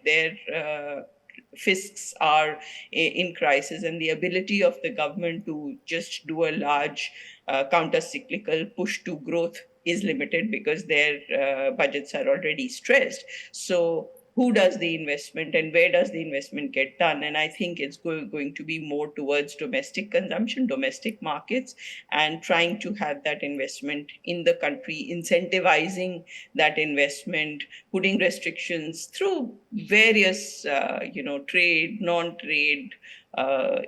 fiscs are in crisis, and the ability of the government to just do a large counter-cyclical push to growth is limited, because their budgets are already stressed. So who does the investment, and where does the investment get done? And I think it's going to be more towards domestic consumption, domestic markets, and trying to have that investment in the country, incentivizing that investment, putting restrictions through various, trade, non-trade,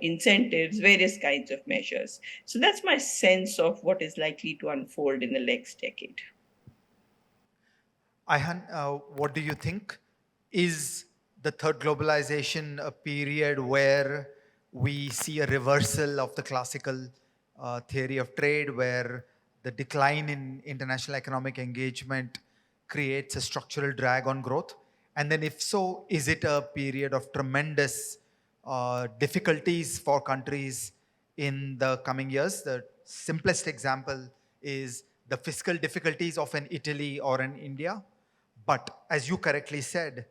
incentives, various kinds of measures. So that's my sense of what is likely to unfold in the next decade. Ayhan, what do you think? Is the third globalization a period where we see a reversal of the classical theory of trade, where the decline in international economic engagement creates a structural drag on growth? And then if so, is it a period of tremendous difficulties for countries in the coming years? The simplest example is the fiscal difficulties of an Italy or an India. But as you correctly said,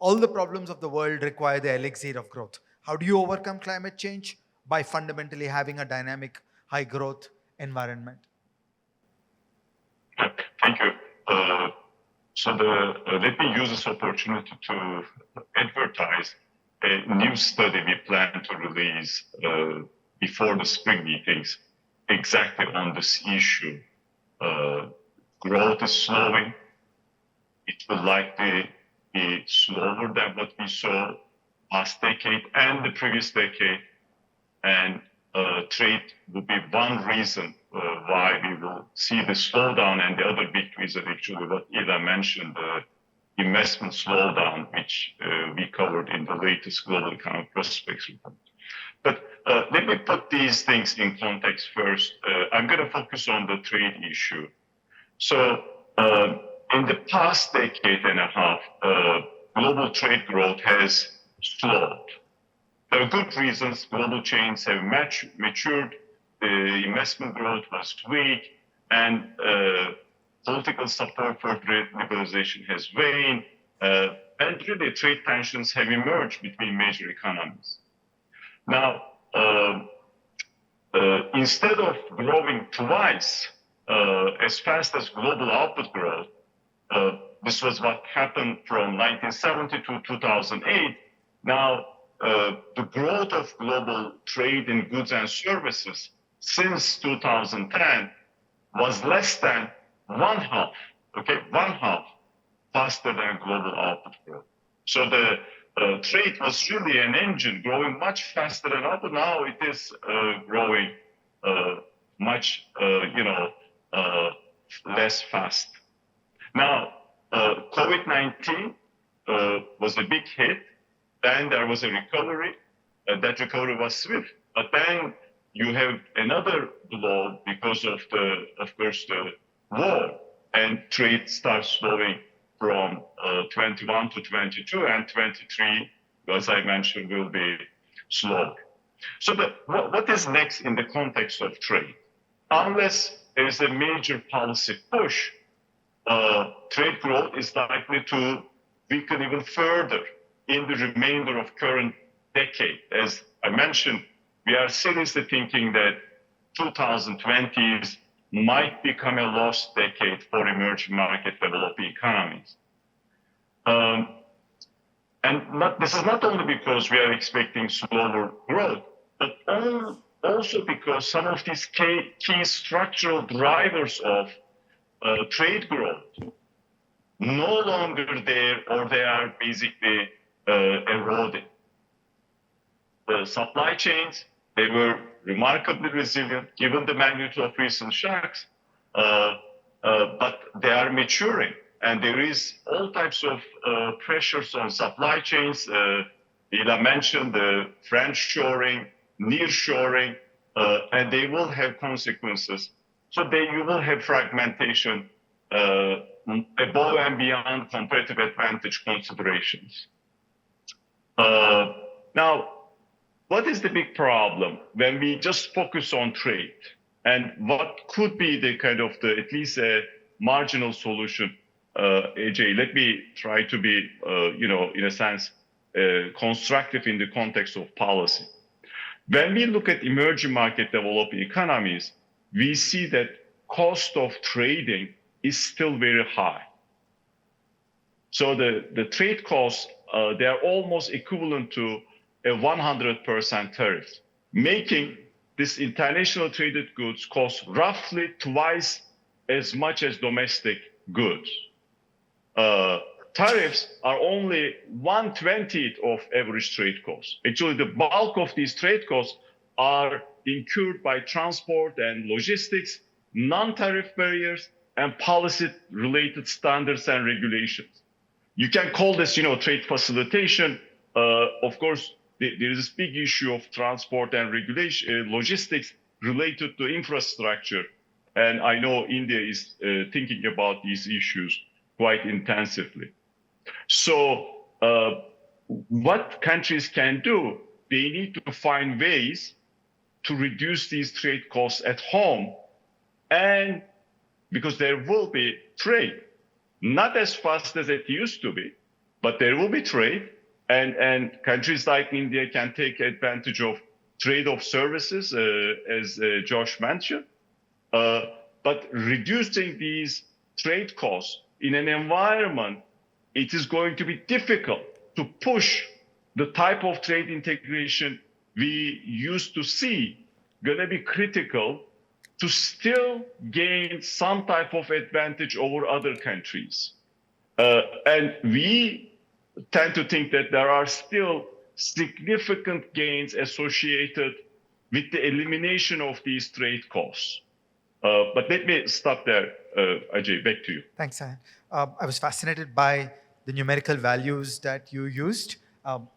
all the problems of the world require the elixir of growth. How do you overcome climate change? By fundamentally having a dynamic, high growth environment. Thank you. Let me use this opportunity to advertise a new study we plan to release before the spring meetings, exactly on this issue. Growth is slowing. It will likely be slower than what we saw last decade and the previous decade. And trade will be one reason why we will see the slowdown, and the other big reason, actually, what Ida mentioned, the investment slowdown, which we covered in the latest Global Economic Prospects report. But let me put these things in context first. I'm going to focus on the trade issue. So in the past decade and a half, global trade growth has slowed. There are good reasons. Global chains have matured, the investment growth was weak, and political support for trade liberalization has waned, and really trade tensions have emerged between major economies. Now, instead of growing twice as fast as global output growth, this was what happened from 1970 to 2008. Now, the growth of global trade in goods and services since 2010 was less than one half, faster than global output growth. So the trade was really an engine growing much faster than output. Now it is growing much, less fast. Now, COVID-19 was a big hit. Then there was a recovery. That recovery was swift. But then you have another blow because of the war, and trade starts slowing from 21 to 22, and 23, as I mentioned, will be slow. So what is next in the context of trade? Unless there is a major policy push, trade growth is likely to weaken even further in the remainder of current decade. As I mentioned, we are seriously thinking that 2020s might become a lost decade for emerging market developing economies. This is not only because we are expecting slower growth, but also because some of these key structural drivers of trade growth no longer there, or they are basically eroding. The supply chains, they were remarkably resilient given the magnitude of recent shocks, but they are maturing, and there is all types of pressures on supply chains. Ila mentioned the French shoring, near shoring, and they will have consequences. So you will have fragmentation above and beyond competitive advantage considerations. Now, what is the big problem when we just focus on trade? And what could be the at least a marginal solution? AJ, let me try to be, in a sense, constructive in the context of policy. When we look at emerging market developing economies, we see that cost of trading is still very high. So the trade costs, they are almost equivalent to a 100% tariff, making this international traded goods cost roughly twice as much as domestic goods. Tariffs are only 1/20 of average trade costs. Actually, the bulk of these trade costs are incurred by transport and logistics, non-tariff barriers, and policy-related standards and regulations. You can call this, trade facilitation. Of course, there is this big issue of transport and regulation, logistics related to infrastructure. And I know India is thinking about these issues quite intensively. So what countries can do, they need to find ways to reduce these trade costs at home, and because there will be trade, not as fast as it used to be, but there will be trade, and countries like India can take advantage of trade-off services, as Josh mentioned, but reducing these trade costs in an environment, it is going to be difficult to push the type of trade integration we used to see, going to be critical to still gain some type of advantage over other countries. And we tend to think that there are still significant gains associated with the elimination of these trade costs. But let me stop there. Ajay, back to you. Thanks, Ayan. I was fascinated by the numerical values that you used. I'll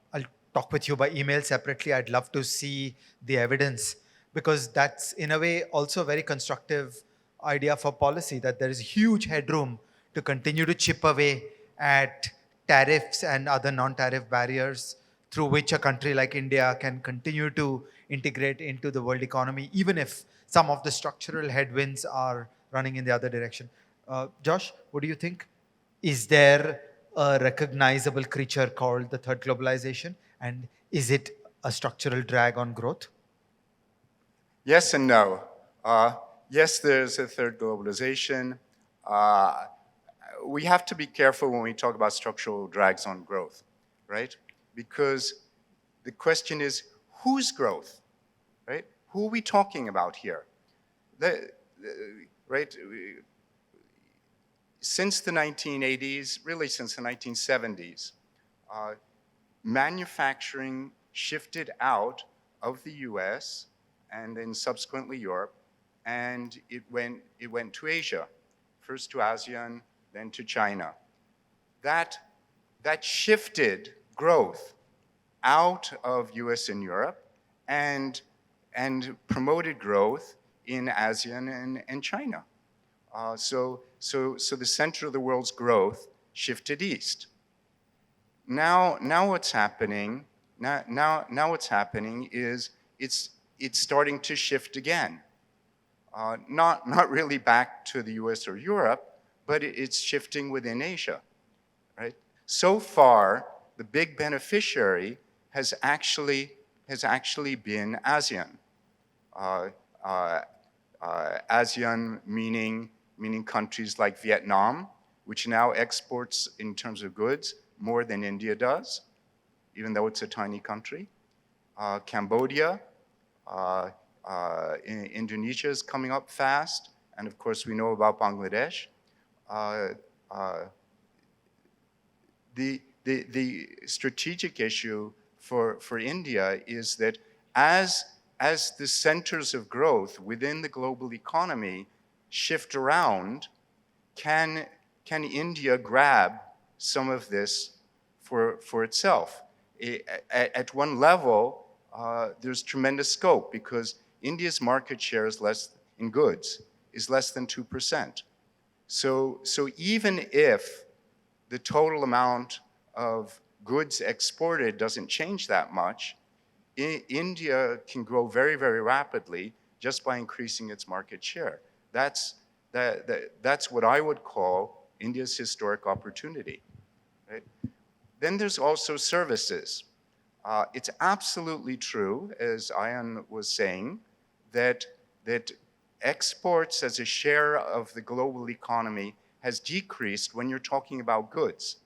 talk with you by email separately. I'd love to see the evidence, because that's in a way also a very constructive idea for policy, that there is huge headroom to continue to chip away at tariffs and other non-tariff barriers through which a country like India can continue to integrate into the world economy, even if some of the structural headwinds are running in the other direction. Josh, what do you think? Is there a recognizable creature called the third globalization? And is it a structural drag on growth? Yes and no. Yes, there's a third globalization. Uh, we have to be careful when we talk about structural drags on growth, right? Because the question is, whose growth, right? Who are we talking about here? Right? Since the 1980s, really since the 1970s, manufacturing shifted out of the US and then subsequently Europe, and it went to Asia, first to ASEAN, then to China. That shifted growth out of US and Europe and promoted growth in ASEAN and China. So the center of the world's growth shifted east. Now what's happening? Now what's happening is it's starting to shift again. Not really back to the U.S. or Europe, but it's shifting within Asia, right? So far, the big beneficiary has actually been ASEAN. ASEAN meaning countries like Vietnam, which now exports in terms of goods more than India does, even though it's a tiny country. Cambodia, Indonesia is coming up fast, and of course we know about Bangladesh. The strategic issue for India is that as the centers of growth within the global economy shift around, can India grab some of this for itself? At one level, there's tremendous scope because India's market share is in goods is less than 2%. So even if the total amount of goods exported doesn't change that much, India can grow very, very rapidly just by increasing its market share. That's what I would call India's historic opportunity. Right? Then there's also services. It's absolutely true, as Ayan was saying, that exports as a share of the global economy has decreased when you're talking about goods.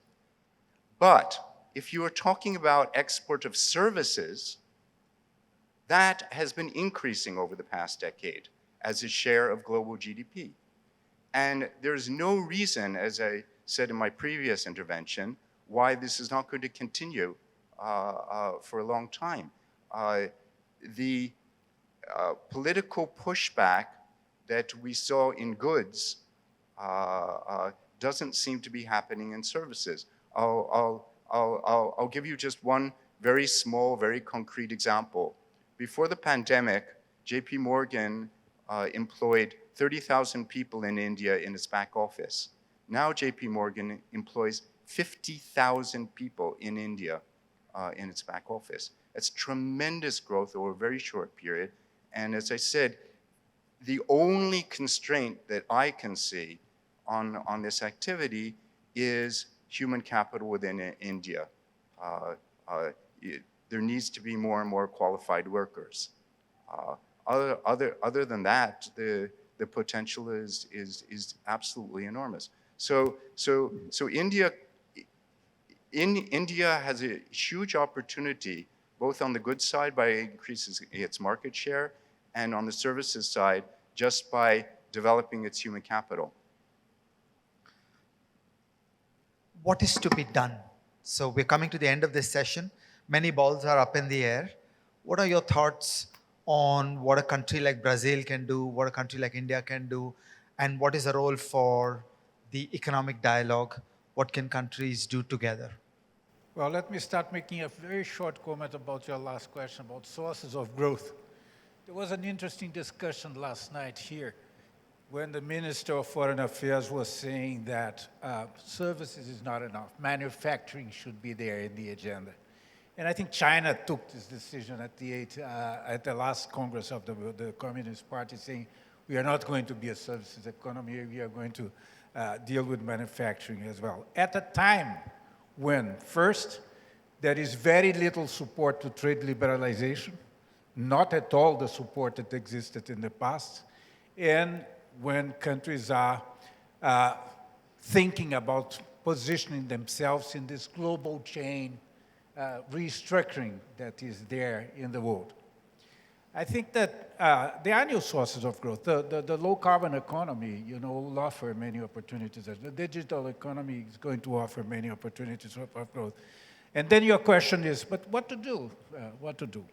But if you are talking about export of services, that has been increasing over the past decade as a share of global GDP. And there's no reason, as I said in my previous intervention, why this is not going to continue for a long time. The political pushback that we saw in goods doesn't seem to be happening in services. I'll give you just one very small, very concrete example. Before the pandemic, JP Morgan employed 30,000 people in India in its back office. Now JP Morgan employs 50,000 people in India in its back office. That's tremendous growth over a very short period. And as I said, the only constraint that I can see on this activity is human capital within India. There needs to be more and more qualified workers. Other than that, the potential is absolutely enormous. So India has a huge opportunity, both on the goods side by increasing its market share, and on the services side just by developing its human capital. What is to be done? So we're coming to the end of this session. Many balls are up in the air. What are your thoughts on what a country like Brazil can do, what a country like India can do, and what is the role for the economic dialogue? What can countries do together? Well, let me start making a very short comment about your last question about sources of growth. There was an interesting discussion last night here when the Minister of Foreign Affairs was saying that services is not enough, manufacturing should be there in the agenda. And I think China took this decision at the last Congress of the Communist Party, saying we are not going to be a services economy, we are going to deal with manufacturing as well. At a time when, first, there is very little support to trade liberalization, not at all the support that existed in the past, and when countries are thinking about positioning themselves in this global chain restructuring that is there in the world. I think that there are new sources of growth. The low-carbon economy, will offer many opportunities. The digital economy is going to offer many opportunities of growth. And then your question is, but what to do? What to do?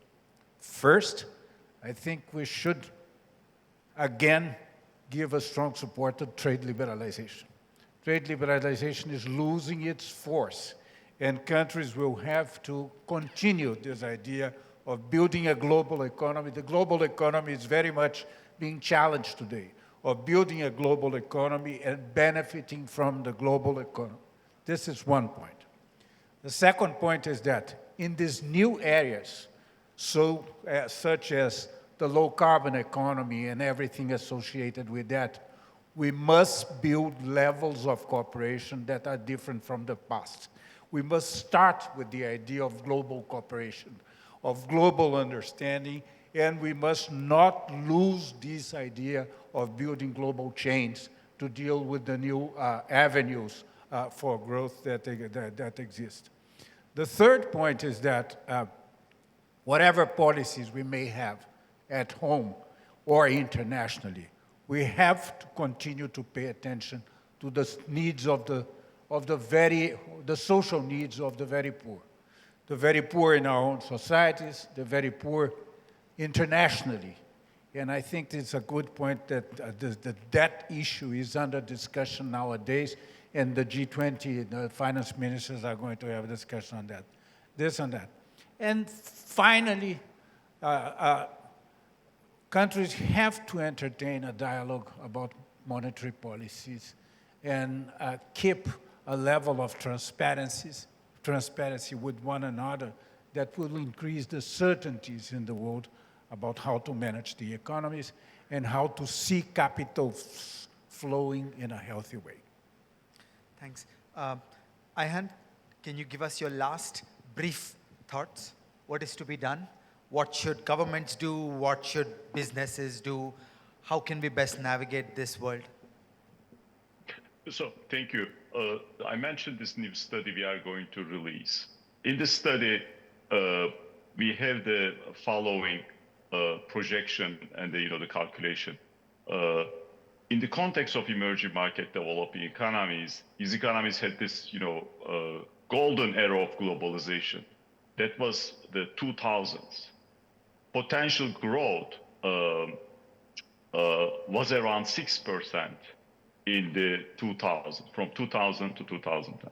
First, I think we should, again, give a strong support to trade liberalization. Trade liberalization is losing its force, and countries will have to continue this idea of building a global economy. The global economy is very much being challenged today, of building a global economy and benefiting from the global economy. This is one point. The second point is that in these new areas, such as the low-carbon economy and everything associated with that, we must build levels of cooperation that are different from the past. We must start with the idea of global cooperation, of global understanding, and we must not lose this idea of building global chains to deal with the new avenues for growth that exist. The third point is that whatever policies we may have at home or internationally, we have to continue to pay attention to the needs of the social needs of the very poor in our own societies, the very poor internationally. And I think it's a good point that the debt issue is under discussion nowadays, and the G20, the finance ministers are going to have a discussion on that, this and that. And finally, countries have to entertain a dialogue about monetary policies and keep a level of transparency with one another that will increase the certainties in the world about how to manage the economies and how to see capital flowing in a healthy way. Thanks. Ayhan, can you give us your last brief thoughts? What is to be done? What should governments do? What should businesses do? How can we best navigate this world? So, thank you. I mentioned this new study we are going to release. In this study, we have the following projection and the calculation. In the context of emerging market developing economies, these economies had this, golden era of globalization. That was the 2000s. Potential growth was around 6% in the 2000s, from 2000 to 2010.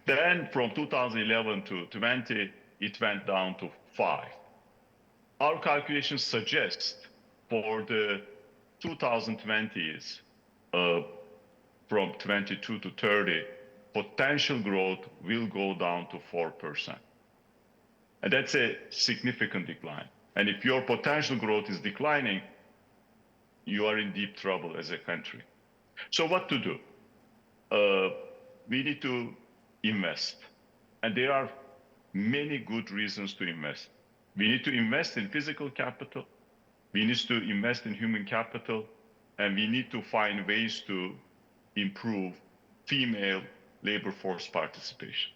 Then from 2011 to 20, it went down to 5. Our calculations suggest for the 2020s, from 22 to 30, potential growth will go down to 4%. And that's a significant decline. And if your potential growth is declining, you are in deep trouble as a country. So what to do? We need to invest. And there are many good reasons to invest. We need to invest in physical capital. We need to invest in human capital. And we need to find ways to improve female labor force participation.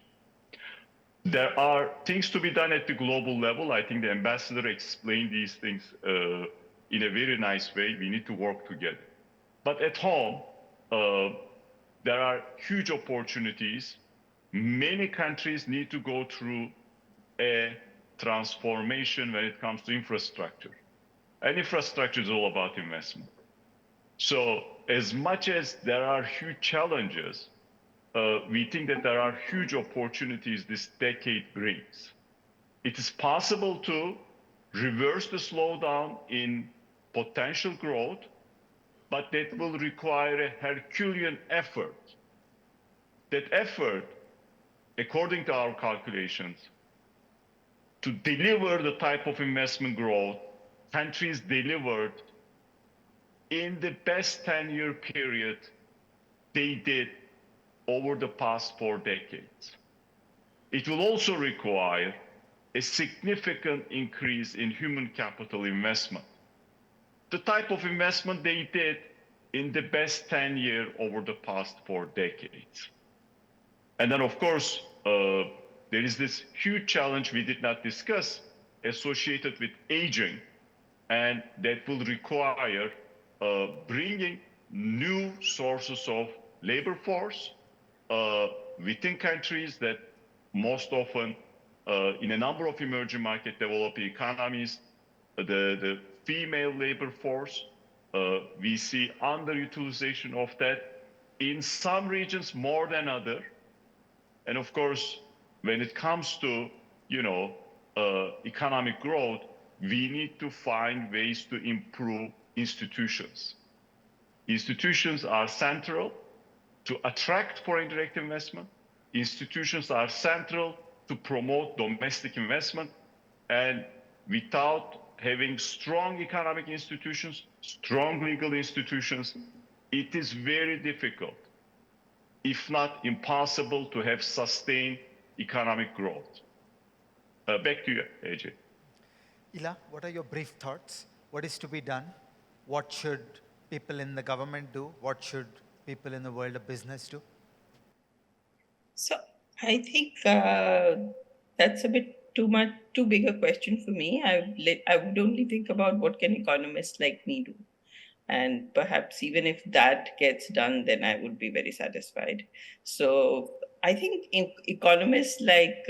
There are things to be done at the global level. I think the ambassador explained these things in a very nice way. We need to work together. But at home, there are huge opportunities. Many countries need to go through a transformation when it comes to infrastructure. And infrastructure is all about investment. So as much as there are huge challenges, we think that there are huge opportunities this decade brings. It is possible to reverse the slowdown in potential growth but that will require a Herculean effort. That effort, according to our calculations, to deliver the type of investment growth countries delivered in the best 10-year period they did over the past 4 decades. It will also require a significant increase in human capital investment, the type of investment they did in the best 10-year over the past 4 decades. And then, of course, there is this huge challenge we did not discuss associated with aging, and that will require bringing new sources of labor force within countries that most often, in a number of emerging market developing economies, the female labor force, we see underutilization of that in some regions more than other. And of course, when it comes to, economic growth, we need to find ways to improve institutions. Institutions are central to attract foreign direct investment. Institutions are central to promote domestic investment. And without having strong economic institutions, strong legal institutions, it is very difficult, if not impossible, to have sustained economic growth. Back to you, AJ. Ila, what are your brief thoughts? What is to be done? What should people in the government do? What should people in the world of business do? So I think that's a bit too big a question for me. I would only think about what can economists like me do. And perhaps even if that gets done, then I would be very satisfied. So I think economists like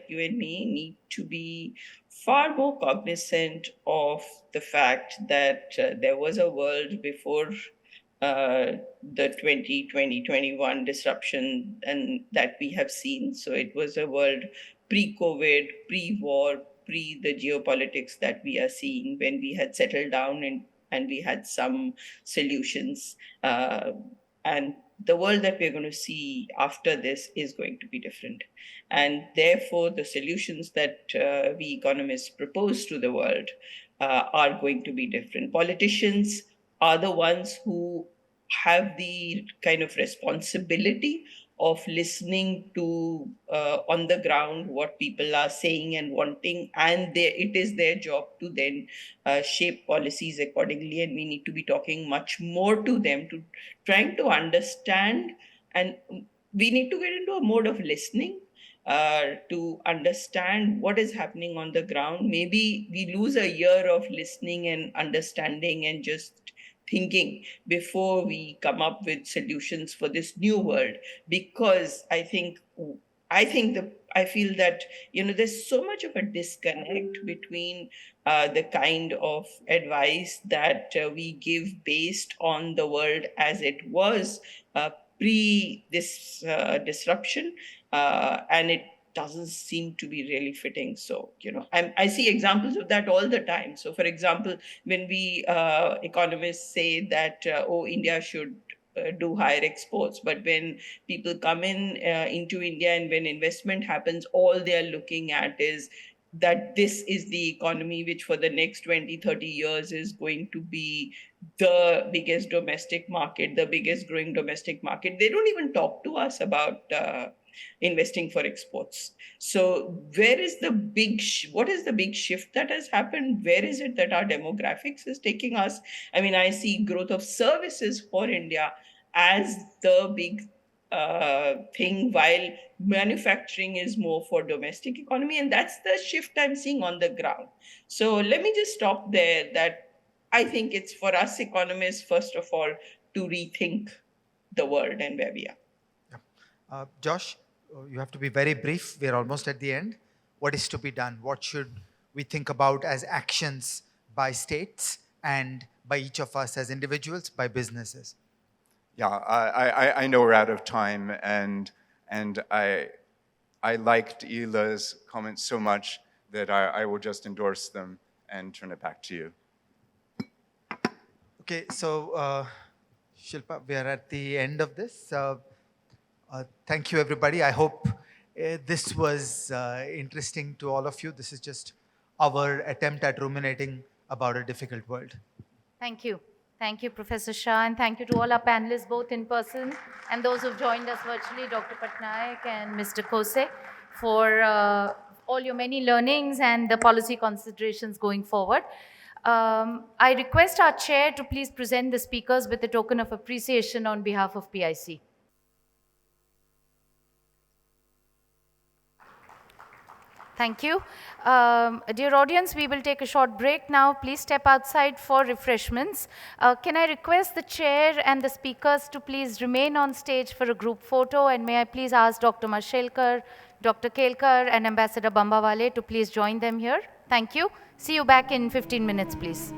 you and me need to be far more cognizant of the fact that there was a world before the 2020-21 disruption and that we have seen. So it was a world pre-COVID, pre-war, pre the geopolitics that we are seeing, when we had settled down and we had some solutions. And the world that we're going to see after this is going to be different. And therefore, the solutions that we economists propose to the world are going to be different. Politicians are the ones who have the kind of responsibility of listening to on the ground what people are saying and wanting, and it is their job to then shape policies accordingly. And we need to be talking much more to them, to trying to understand, and we need to get into a mode of listening to understand what is happening on the ground. Maybe we lose a year of listening and understanding and just thinking before we come up with solutions for this new world, because I feel that there's so much of a disconnect between the kind of advice that we give based on the world as it was pre this disruption, and it doesn't seem to be really fitting. So, I see examples of that all the time. So, for example, when we economists say that, India should do higher exports, but when people come into India and when investment happens, all they are looking at is that this is the economy which for the next 20-30 years is going to be the biggest domestic market, the biggest growing domestic market. They don't even talk to us about investing for exports. So what is the big shift that has happened? Where is it that our demographics is taking us? I mean, I see growth of services for India as the big thing, while manufacturing is more for domestic economy. And that's the shift I'm seeing on the ground. So let me just stop there, that I think it's for us economists, first of all, to rethink the world and where we are. Josh, you have to be very brief. We're almost at the end. What is to be done? What should we think about as actions by states and by each of us as individuals, by businesses? Yeah, I know we're out of time, and I liked Ila's comments so much that I will just endorse them and turn it back to you. Okay, so Shilpa, we are at the end of this. Thank you, everybody. I hope this was interesting to all of you. This is just our attempt at ruminating about a difficult world. Thank you. Thank you, Professor Shah, and thank you to all our panelists, both in person and those who've joined us virtually, Dr. Patnaik and Mr. Kose, for all your many learnings and the policy considerations going forward. I request our chair to please present the speakers with a token of appreciation on behalf of PIC. Thank you. Dear audience, we will take a short break now. Please step outside for refreshments. Can I request the chair and the speakers to please remain on stage for a group photo? And may I please ask Dr. Mashelkar, Dr. Kelkar, and Ambassador Bambawale to please join them here. Thank you. See you back in 15 minutes, please.